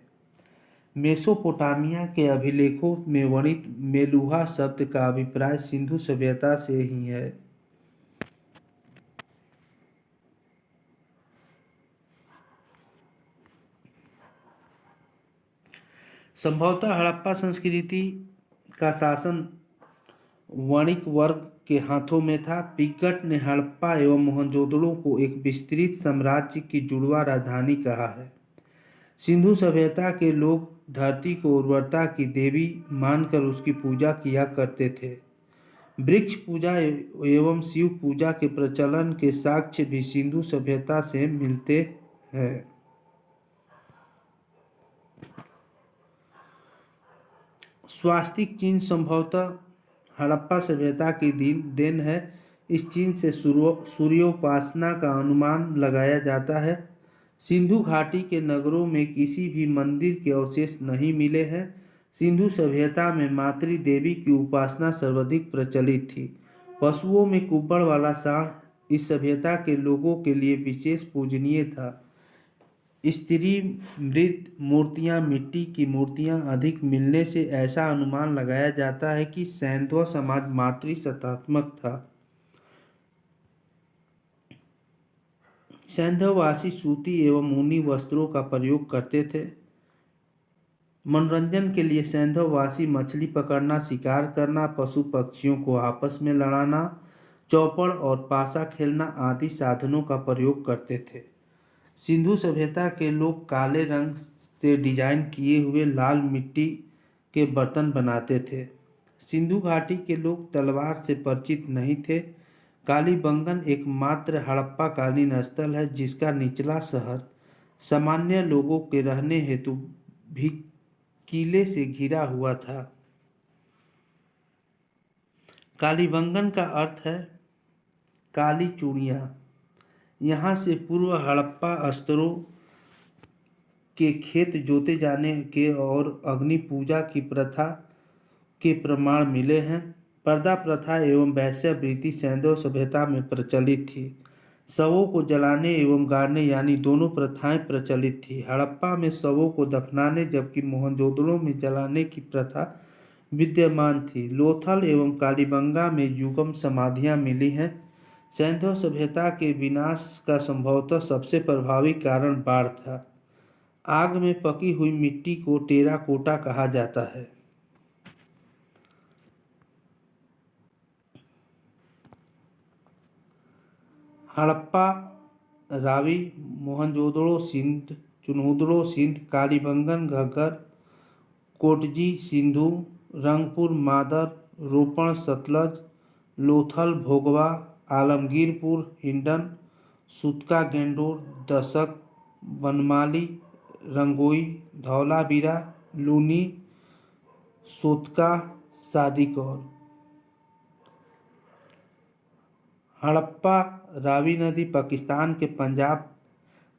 Speaker 1: मेसोपोटामिया के अभिलेखों में वर्णित मेलुहा शब्द का अभिप्राय सिंधु सभ्यता से ही है। संभवतः हड़प्पा संस्कृति का शासन वणिक वर्ग के हाथों में था। पिगट ने हड़प्पा एवं मोहनजोदड़ो को एक विस्तृत साम्राज्य की जुड़वा राजधानी कहा है। सिंधु सभ्यता के लोग धरती को उर्वरता की देवी मानकर उसकी पूजा किया करते थे। वृक्ष पूजा एवं शिव पूजा के प्रचलन के साक्ष्य भी सिंधु सभ्यता से मिलते हैं। स्वास्तिक चिन्ह संभवतः हड़प्पा सभ्यता की देन है। इस चिन्ह से सूर्योपासना का अनुमान लगाया जाता है। सिंधु घाटी के नगरों में किसी भी मंदिर के अवशेष नहीं मिले हैं। सिंधु सभ्यता में मातृ देवी की उपासना सर्वाधिक प्रचलित थी। पशुओं में कुब्बड़ वाला सांड इस सभ्यता के लोगों के लिए विशेष पूजनीय था। स्त्री मृत मूर्तियां, मिट्टी की मूर्तियां अधिक मिलने से ऐसा अनुमान लगाया जाता है कि सैंधव समाज मातृसत्तात्मक था। सैंधववासी सूती एवं ऊनी वस्त्रों का प्रयोग करते थे। मनोरंजन के लिए सैंधववासी मछली पकड़ना, शिकार करना, पशु पक्षियों को आपस में लड़ाना, चौपड़ और पासा खेलना आदि साधनों का प्रयोग करते थे। सिंधु सभ्यता के लोग काले रंग से डिजाइन किए हुए लाल मिट्टी के बर्तन बनाते थे। सिंधु घाटी के लोग तलवार से परिचित नहीं थे। कालीबंगन एकमात्र हड़प्पा कालीन स्थल है जिसका निचला शहर सामान्य लोगों के रहने हेतु भी किले से घिरा हुआ था। कालीबंगन का अर्थ है काली चूड़ियाँ। यहाँ से पूर्व हड़प्पा स्तरों के खेत जोते जाने के और अग्नि पूजा की प्रथा के प्रमाण मिले हैं। पर्दा प्रथा एवं वैश्यावृत्ति सैंधव सभ्यता में प्रचलित थी। शवों को जलाने एवं गाड़ने यानी दोनों प्रथाएं प्रचलित थी। हड़प्पा में शवों को दफनाने जबकि मोहनजोदड़ो में जलाने की प्रथा विद्यमान थी। लोथल एवं कालीबंगा में युगम समाधियां मिली हैं। सैंधव सभ्यता के विनाश का संभवतः सबसे प्रभावी कारण बाढ़ था। आग में पकी हुई मिट्टी को टेराकोटा कहा जाता है। हड़प्पा, रावी, मोहनजोदड़ो सिंध, चुनहुदड़ो सिंध, कालीबंगन घग्गर, कोटजी सिंधु, रंगपुर मादर, रोपण सतलज, लोथल भोगवा, आलमगीरपुर हिंडन, सुतका गेंडोर, दशक, बनमाली, रंगोई, धौलावीरा, लूनी, सोतका, सादिकौर। हड़प्पा रावी नदी पाकिस्तान के पंजाब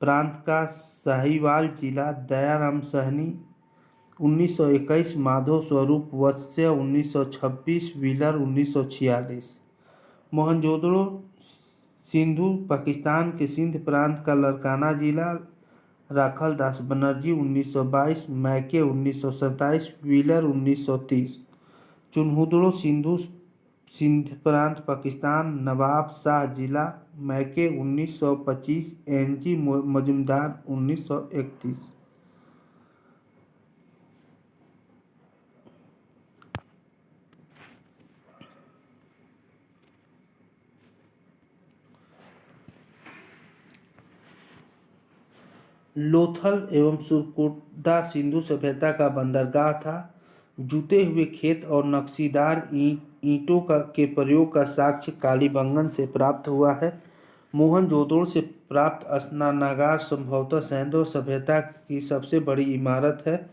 Speaker 1: प्रांत का साहिवाल जिला, दयाराम सहनी 1921, माधव स्वरूप वत्स्य 1926, व्हीलर 1946। मोहनजोदड़ो सिंधु पाकिस्तान के सिंध प्रांत का लारकाना जिला, राखल दास बनर्जी 1922, मैके 1927, व्हीलर 1930। चुनहुदड़ो सिंधु सिंध प्रांत पाकिस्तान, नवाब शाह जिला, मैके 1925, एनजी मजुमदार 1931। लोथल एवं सुरकोटा सिंधु सभ्यता का बंदरगाह था। जुते हुए खेत और नक्शीदार ईंटों के प्रयोग का साक्ष्य कालीबंगन से प्राप्त हुआ है। मोहनजोदड़ो से प्राप्त स्नानागार संभवतः सैंधव सभ्यता की सबसे बड़ी इमारत है,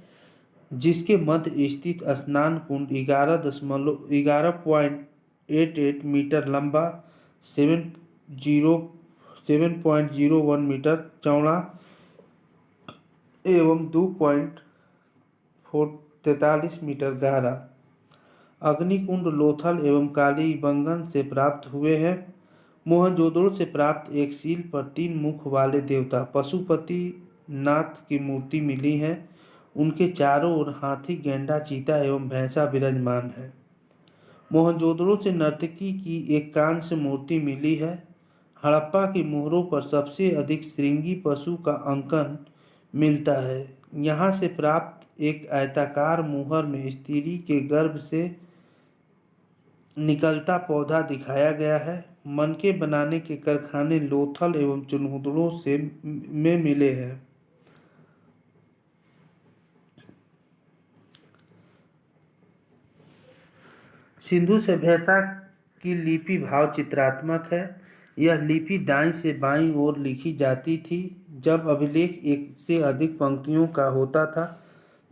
Speaker 1: जिसके मध्य स्थित स्नान कुंड 11.88 मीटर लंबा, 7.01 मीटर चौड़ा एवं 2.43 मीटर गहरा। अग्निकुंड लोथल एवं कालीबंगन से प्राप्त हुए हैं। मोहनजोदड़ो से प्राप्त एक सील पर 3 मुख वाले देवता पशुपति नाथ की मूर्ति मिली है। उनके चारों ओर हाथी, गैंडा, चीता एवं भैंसा विराजमान है। मोहनजोदड़ो से नर्तकी की एक कांस्य मूर्ति मिली है। हड़प्पा की मोहरों पर सबसे अधिक श्रृंगी पशु का अंकन मिलता है। यहाँ से प्राप्त एक आयताकार मुहर में स्त्री के गर्भ से निकलता पौधा दिखाया गया है। मनके बनाने के कारखाने लोथल एवं चुनहुदड़ों से में मिले हैं। सिंधु सभ्यता की लिपि भाव चित्रात्मक है। यह लिपि दाईं से बाईं ओर लिखी जाती थी। जब अभिलेख एक से अधिक पंक्तियों का होता था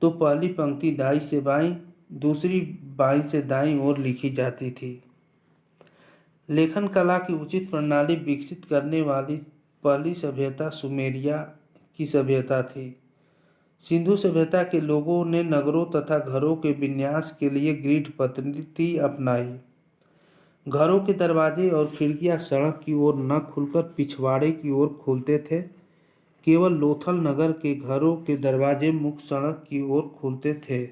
Speaker 1: तो पहली पंक्ति दाईं से बाईं, दूसरी बाईं से दाईं ओर लिखी जाती थी। लेखन कला की उचित प्रणाली विकसित करने वाली पहली सभ्यता सुमेरिया की सभ्यता थी। सिंधु सभ्यता के लोगों ने नगरों तथा घरों के विन्यास के लिए ग्रिड पद्धति अपनाई। घरों के दरवाजे और खिड़कियां सड़क की ओर न खुलकर पिछवाड़े की ओर खुलते थे। केवल लोथल नगर के घरों के दरवाजे मुख्य सड़क की ओर खुलते थे।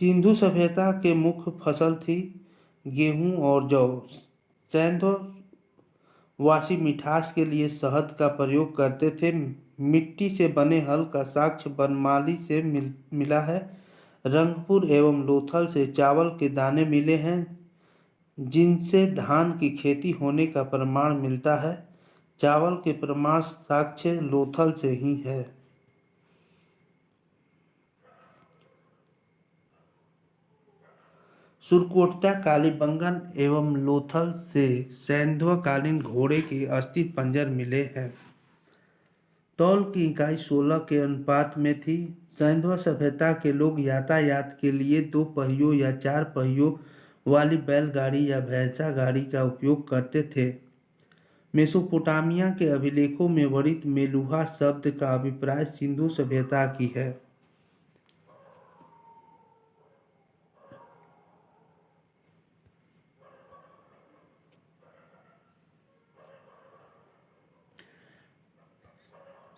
Speaker 1: सिंधु सभ्यता के मुख्य फसल थी गेहूं और जौ। सैंधव वासी मिठास के लिए शहद का प्रयोग करते थे। मिट्टी से बने हल का साक्ष्य बनमाली से मिला है। रंगपुर एवं लोथल से चावल के दाने मिले हैं जिनसे धान की खेती होने का प्रमाण मिलता है। चावल के प्रमाण साक्ष्य लोथल से ही है। सुरकोटिया कालीबंगन एवं लोथल से सैंधवकालीन घोड़े के अस्थि पंजर मिले हैं। तौल की इकाई 16 के अनुपात में थी। सैंधव सभ्यता के लोग यातायात के लिए 2 पहियों या 4 पहियों वाली बैलगाड़ी या भैंसा गाड़ी का उपयोग करते थे। मेसोपोटामिया के अभिलेखों में वर्णित मेलुहा शब्द का अभिप्राय सिंधु सभ्यता की है।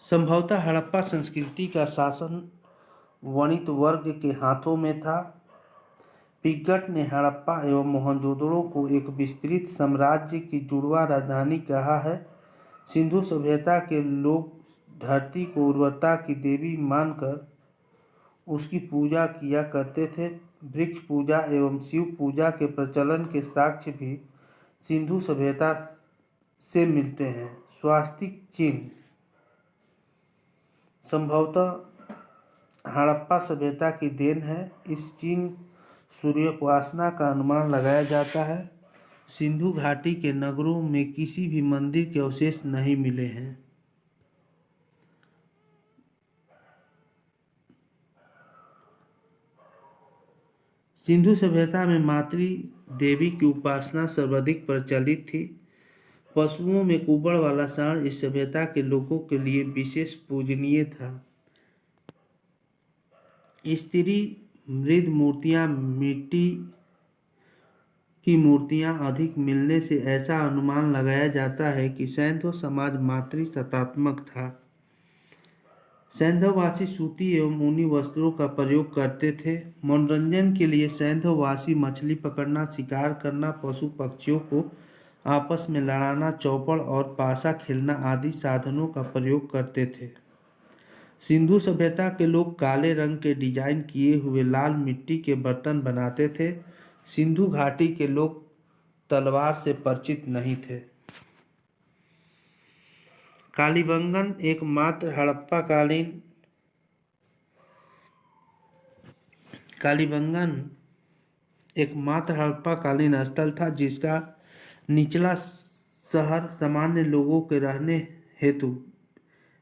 Speaker 1: संभवतः हड़प्पा संस्कृति का शासन वणित वर्ग के हाथों में था। पिगट ने हड़प्पा एवं मोहनजोदड़ो को एक विस्तृत साम्राज्य की जुड़वा राजधानी कहा है। सिंधु सभ्यता के लोग धरती को उर्वरता की देवी मानकर उसकी पूजा किया करते थे। वृक्ष पूजा एवं शिव पूजा के प्रचलन के साक्ष्य भी सिंधु सभ्यता से मिलते हैं। स्वास्तिक चिन्ह संभवतः हड़प्पा सभ्यता की देन है। इस चिन्ह सूर्योपासना का अनुमान लगाया जाता है। सिंधु घाटी के नगरों में किसी भी मंदिर के अवशेष नहीं मिले हैं। सिंधु सभ्यता में मातृ देवी की उपासना सर्वाधिक प्रचलित थी। पशुओं में कुबड़ वाला सांड इस सभ्यता के लोगों के लिए विशेष पूजनीय था। स्त्री मृद मूर्तियां मिट्टी की मूर्तियां अधिक मिलने से ऐसा अनुमान लगाया जाता है कि सैंधव समाज मातृ सत्तात्मक था। सैंधववासी सूती एवं ऊनी वस्त्रों का प्रयोग करते थे। मनोरंजन के लिए सैंधववासी मछली पकड़ना, शिकार करना, पशु पक्षियों को आपस में लड़ाना, चौपड़ और पासा खेलना आदि साधनों का प्रयोग करते थे। सिंधु सभ्यता के लोग काले रंग के डिजाइन किए हुए लाल मिट्टी के बर्तन बनाते थे। सिंधु घाटी के लोग तलवार से परिचित नहीं थे। कालीबंगन एकमात्र हड़प्पाकालीन स्थल था जिसका निचला शहर सामान्य लोगों के रहने हेतु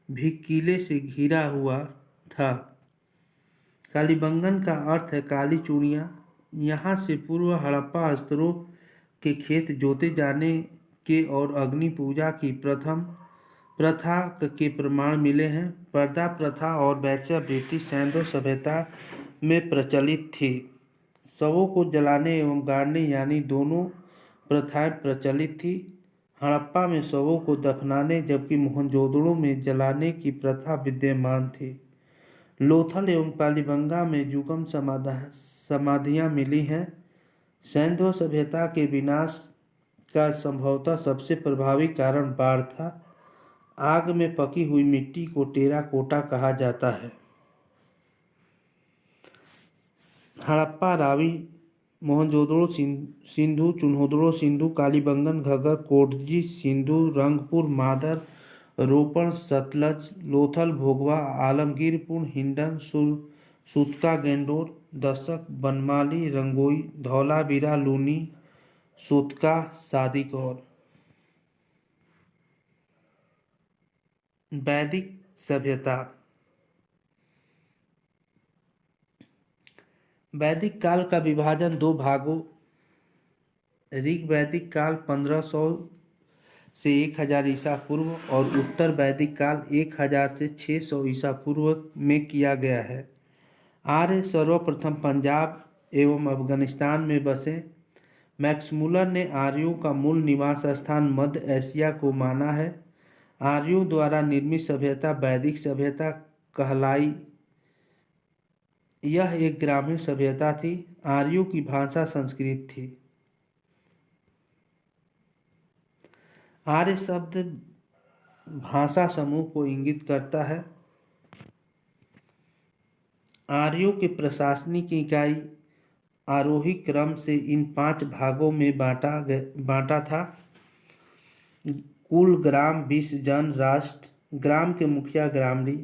Speaker 1: भी किले से घिरा हुआ था। कालीबंगन का अर्थ है काली चूड़ियाँ। यहाँ से पूर्व हड़प्पा स्तरों के खेत जोते जाने के और अग्नि पूजा की प्रथा के प्रमाण मिले हैं। पर्दा प्रथा और वेश्यावृत्ति सैंधव सभ्यता में प्रचलित थी। शवों को जलाने एवं गाड़ने यानी दोनों प्रथाएं प्रचलित थी। हड़प्पा में शवों को दफनाने जबकि मोहनजोदड़ो में जलाने की प्रथा विद्यमान थी। लोथल एवं कालीबंगा में युगम समाधियां मिली हैं। सैंधव सभ्यता के विनाश का संभवतः सबसे प्रभावी कारण बाढ़ था। आग में पकी हुई मिट्टी को टेराकोटा कहा जाता है। हड़प्पा, रावी, मोहनजोदड़ो सिंधु, चुन्होदड़ो सिंधु, कालीबंगन, घग्गर, कोटजी सिंधु, रंगपुर, मादर, रोपण, सतलज, लोथल, भोगवा, आलमगीरपुर, हिंडन, सूतका, गेंडोर, दशक, बनमाली, रंगोई, धौलावीरा, लूनी, सूतका, सादिकौर। वैदिक सभ्यता। वैदिक काल का विभाजन दो भागों ऋग वैदिक काल 1500 से 1000 ईसा पूर्व और उत्तर वैदिक काल 1000 से 600 ईसा पूर्व में किया गया है। आर्य सर्वप्रथम पंजाब एवं अफगानिस्तान में बसे। मैक्समुलर ने आर्यों का मूल निवास स्थान मध्य एशिया को माना है। आर्यों द्वारा निर्मित सभ्यता वैदिक सभ्यता कहलाई। यह एक ग्रामीण सभ्यता थी। आर्यों की भाषा संस्कृत थी। आर्य शब्द भाषा समूह को इंगित करता है। आर्यों के प्रशासनिक इकाई आरोही क्रम से इन 5 भागों में बांटा था। कुल ग्राम 20 जन राष्ट्र। ग्राम के मुखिया ग्रामणी,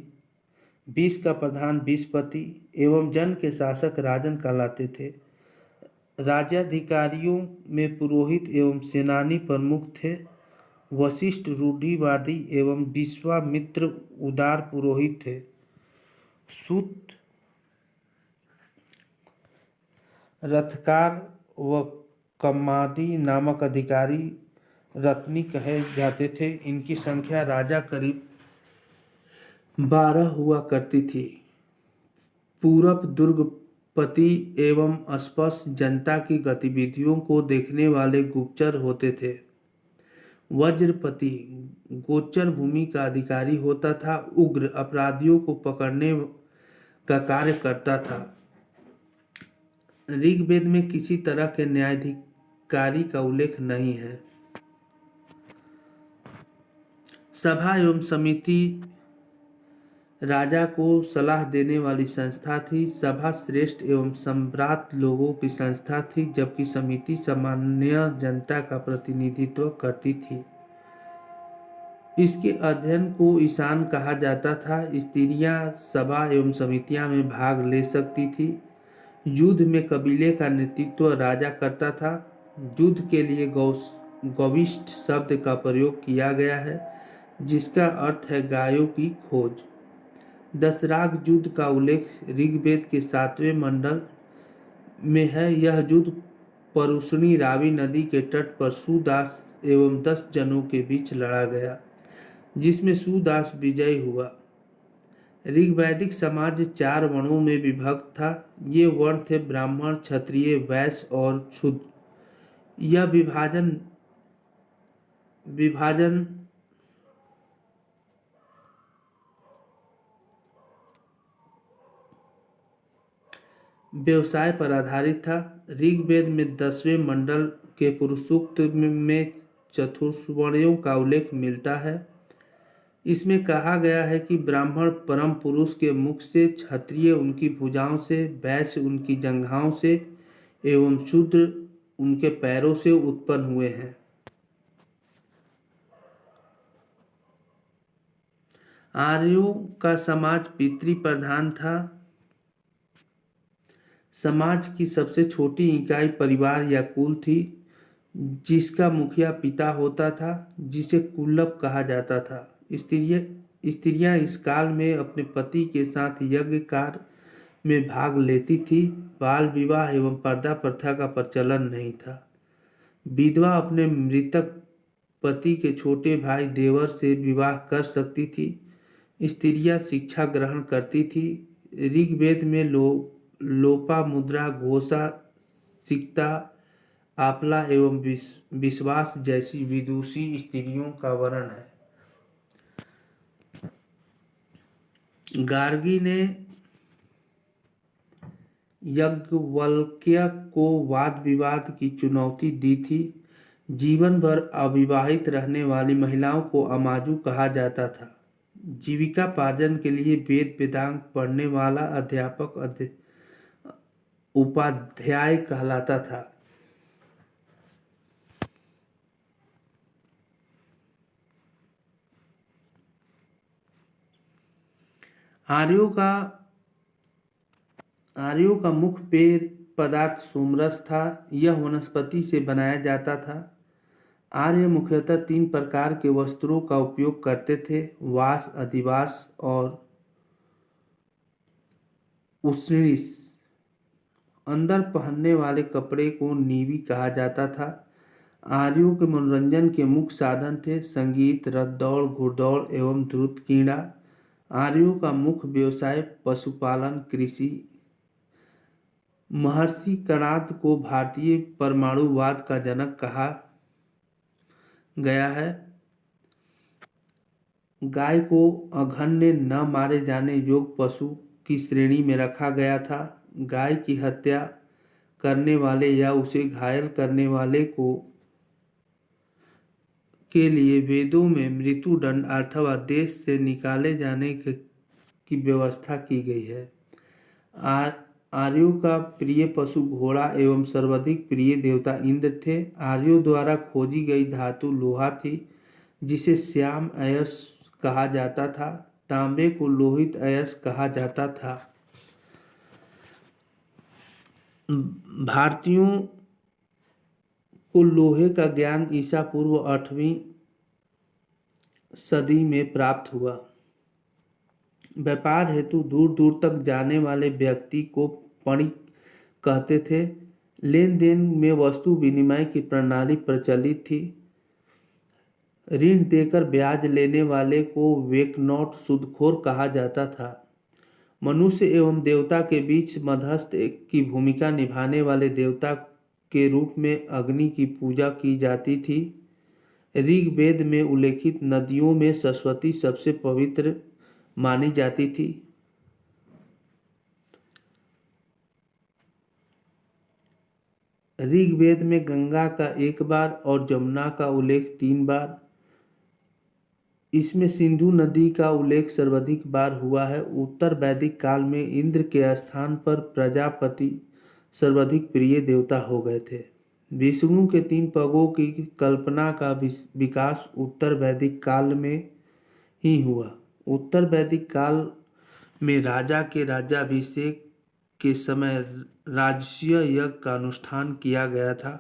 Speaker 1: 20 का प्रधान 20 पति एवं जन के शासक राजन कहलाते थे। राज्याधिकारियों में पुरोहित एवं सेनानी प्रमुख थे। वशिष्ठ रूढ़िवादी एवं विश्वामित्र उदार पुरोहित थे। सूत रथकार व कम्मादी नामक अधिकारी रत्नी कहे जाते थे। इनकी संख्या राजा करीब 12 हुआ करती थी। पूरब दुर्गपति एवं स्पष्ट जनता की गतिविधियों को देखने वाले गुप्तचर होते थे। वज्रपति गोचर भूमि का अधिकारी होता था। उग्र अपराधियों को पकड़ने का कार्य करता था। ऋग्वेद में किसी तरह के न्यायाधिकारी का उल्लेख नहीं है। सभा एवं समिति राजा को सलाह देने वाली संस्था थी। सभा श्रेष्ठ एवं सम्भ्रात लोगों की संस्था थी, जबकि समिति सामान्य जनता का प्रतिनिधित्व करती थी। इसके अध्ययन को ईशान कहा जाता था। स्त्रियां सभा एवं समितियां में भाग ले सकती थी। युद्ध में कबीले का नेतृत्व राजा करता था। युद्ध के लिए गविष्ठ शब्द का प्रयोग किया गया है, जिसका अर्थ है गायों की खोज। दशराग युद्ध का उल्लेख ऋग्वेद के 7वें मंडल में है। यह युद्ध परुष्णी रावी नदी के तट पर सुदास एवं 10 जनों के बीच लड़ा गया, जिसमें सुदास विजयी हुआ। ऋग्वैदिक समाज 4 वर्णों में विभक्त था। ये वर्ण थे ब्राह्मण, क्षत्रिय, वैश्य और शूद्र। यह विभाजन व्यवसाय पर आधारित था। ऋग्वेद में 10वें मंडल के पुरुषसूक्त में चतुर्वर्ण्यों का उल्लेख मिलता है। इसमें कहा गया है कि ब्राह्मण परम पुरुष के मुख से, क्षत्रिय उनकी भुजाओं से, वैश्य उनकी जंघाओं से एवं शूद्र उनके पैरों से उत्पन्न हुए हैं। आर्यों का समाज पितृ प्रधान था। समाज की सबसे छोटी इकाई परिवार या कुल थी, जिसका मुखिया पिता होता था, जिसे कुलप कहा जाता था। स्त्रियां इस काल में अपने पति के साथ यज्ञ कार्य में भाग लेती थी। बाल विवाह एवं पर्दा प्रथा का प्रचलन नहीं था। विधवा अपने मृतक पति के छोटे भाई देवर से विवाह कर सकती थी। स्त्रियां शिक्षा ग्रहण करती थी। ऋग्वेद में लोपामुद्रा, घोषा, सिक्ता, आपला एवं विश्वास जैसी विदुषी स्त्रियों का वर्णन है। गार्गी ने याज्ञवल्क्य को वाद विवाद की चुनौती दी थी। जीवन भर अविवाहित रहने वाली महिलाओं को अमाजु कहा जाता था। जीविकापार्जन के लिए वेद वेदांग पढ़ने वाला अध्यापक उपाध्याय कहलाता था। आर्यों का मुख्य पेय पदार्थ सोमरस था। यह वनस्पति से बनाया जाता था। आर्य मुख्यतः 3 प्रकार के वस्त्रों का उपयोग करते थे: वास, अधिवास और उष्णीष। अंदर पहनने वाले कपड़े को नीवी कहा जाता था। आर्यों के मनोरंजन के मुख्य साधन थे संगीत, रथ दौड़, घुड़दौड़ एवं द्रुत क्रीड़ा। आर्यों का मुख्य व्यवसाय पशुपालन, कृषि। महर्षि कणाद को भारतीय परमाणुवाद का जनक कहा गया है। गाय को अघन्य न मारे जाने योग्य पशु की श्रेणी में रखा गया था। गाय की हत्या करने वाले या उसे घायल करने वाले को के लिए वेदों में मृत्युदंड अथवा देश से निकाले जाने की व्यवस्था की गई है। आर्यों का प्रिय पशु घोड़ा एवं सर्वाधिक प्रिय देवता इंद्र थे। आर्यों द्वारा खोजी गई धातु लोहा थी, जिसे श्याम अयस कहा जाता था। तांबे को लोहित अयस कहा जाता था। भारतीयों को लोहे का ज्ञान ईसा पूर्व 8वीं सदी में प्राप्त हुआ। व्यापार हेतु दूर दूर तक जाने वाले व्यक्ति को वणिक कहते थे। लेन देन में वस्तु विनिमय की प्रणाली प्रचलित थी। ऋण देकर ब्याज लेने वाले को वेकनौट सूदखोर कहा जाता था। मनुष्य एवं देवता के बीच मध्यस्थ की भूमिका निभाने वाले देवता के रूप में अग्नि की पूजा की जाती थी। ऋग्वेद में उल्लेखित नदियों में सरस्वती सबसे पवित्र मानी जाती थी। ऋग्वेद में गंगा का 1 बार और जमुना का उल्लेख 3 बार। इसमें सिंधु नदी का उल्लेख सर्वाधिक बार हुआ है। उत्तर वैदिक काल में इंद्र के स्थान पर प्रजापति सर्वाधिक प्रिय देवता हो गए थे। विष्णु के 3 पगों की कल्पना का विकास उत्तर वैदिक काल में ही हुआ। उत्तर वैदिक काल में राजा के राज्याभिषेक के समय राजसूय यज्ञ का अनुष्ठान किया गया था।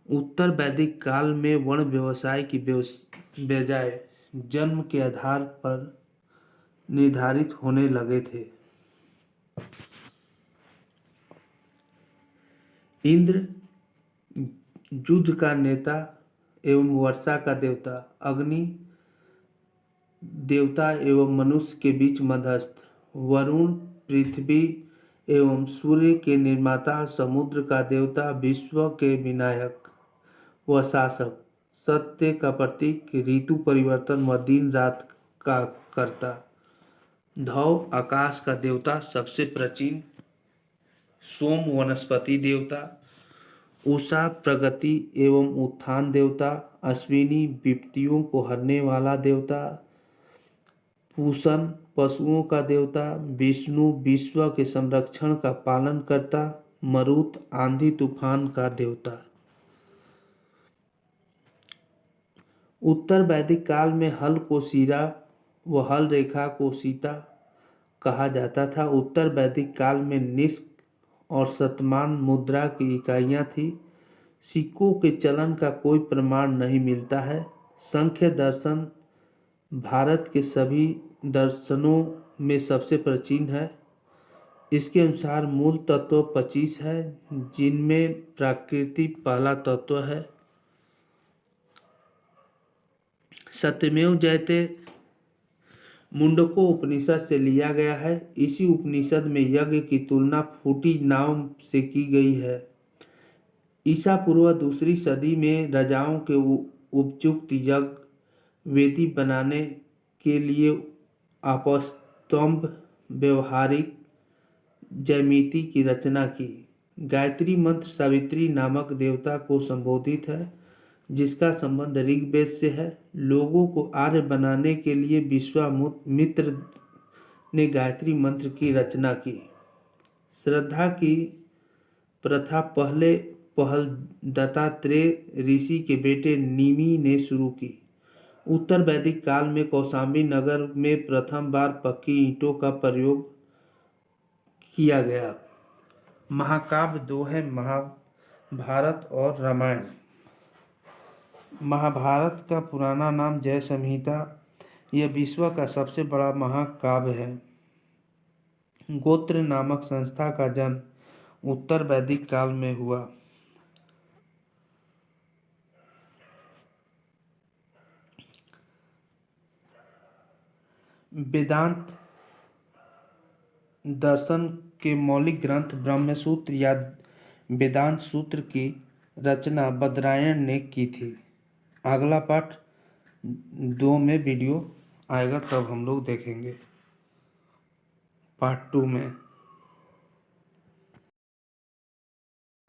Speaker 1: उत्तर वैदिक काल में वर्ण व्यवसाय की बजाय जन्म के आधार पर निर्धारित होने लगे थे। इंद्र युद्ध का नेता एवं वर्षा का देवता, अग्नि देवता एवं मनुष्य के बीच मध्यस्थ, वरुण पृथ्वी एवं सूर्य के निर्माता, समुद्र का देवता, विश्व के विनायक व शासक, सत्य का प्रतीक, ऋतु परिवर्तन व दिन रात का कर्ता, धौ आकाश का देवता, सबसे प्राचीन, सोम वनस्पति देवता, उषा प्रगति एवं उत्थान देवता, अश्विनी विपत्तियों को हरने वाला देवता, पूषण पशुओं का देवता, विष्णु विश्व के संरक्षण का पालन करता, मरुत आंधी तूफान का देवता। उत्तर वैदिक काल में हल को शिरा व हल रेखा को सीता कहा जाता था। उत्तर वैदिक काल में निष्क और शतमान मुद्रा की इकाइयाँ थी। सिक्कों के चलन का कोई प्रमाण नहीं मिलता है। सांख्य दर्शन भारत के सभी दर्शनों में सबसे प्राचीन है। इसके अनुसार मूल तत्व 25 है, जिनमें प्रकृति पहला तत्व है। सत्यमेव जयते मुंडको उपनिषद से लिया गया है। इसी उपनिषद में यज्ञ की तुलना फूटी नाव से की गई है। ईसा पूर्व 2री सदी में राजाओं के उपयुक्त यज्ञ वेदी बनाने के लिए आपस्तंभ व्यवहारिक ज्यामिति की रचना की। गायत्री मंत्र सावित्री नामक देवता को संबोधित है। जिसका संबंध ऋग्वेद से है। लोगों को आर्य बनाने के लिए विश्वामित्र ने गायत्री मंत्र की रचना की। श्राद्ध की प्रथा पहल दत्तात्रेय ऋषि के बेटे निमि ने शुरू की। उत्तर वैदिक काल में कौशाम्बी नगर में प्रथम बार पक्की ईंटों का प्रयोग किया गया। महाकाव्य दो है, महाभारत और रामायण। महाभारत का पुराना नाम जय संहिता। यह विश्व का सबसे बड़ा महाकाव्य है। गोत्र नामक संस्था का जन्म उत्तर वैदिक काल में हुआ। वेदांत दर्शन के मौलिक ग्रंथ ब्रह्मसूत्र या वेदांत सूत्र की रचना बदरायण ने की थी। अगला पार्ट 2 में वीडियो आएगा, तब हम लोग देखेंगे पार्ट 2 में।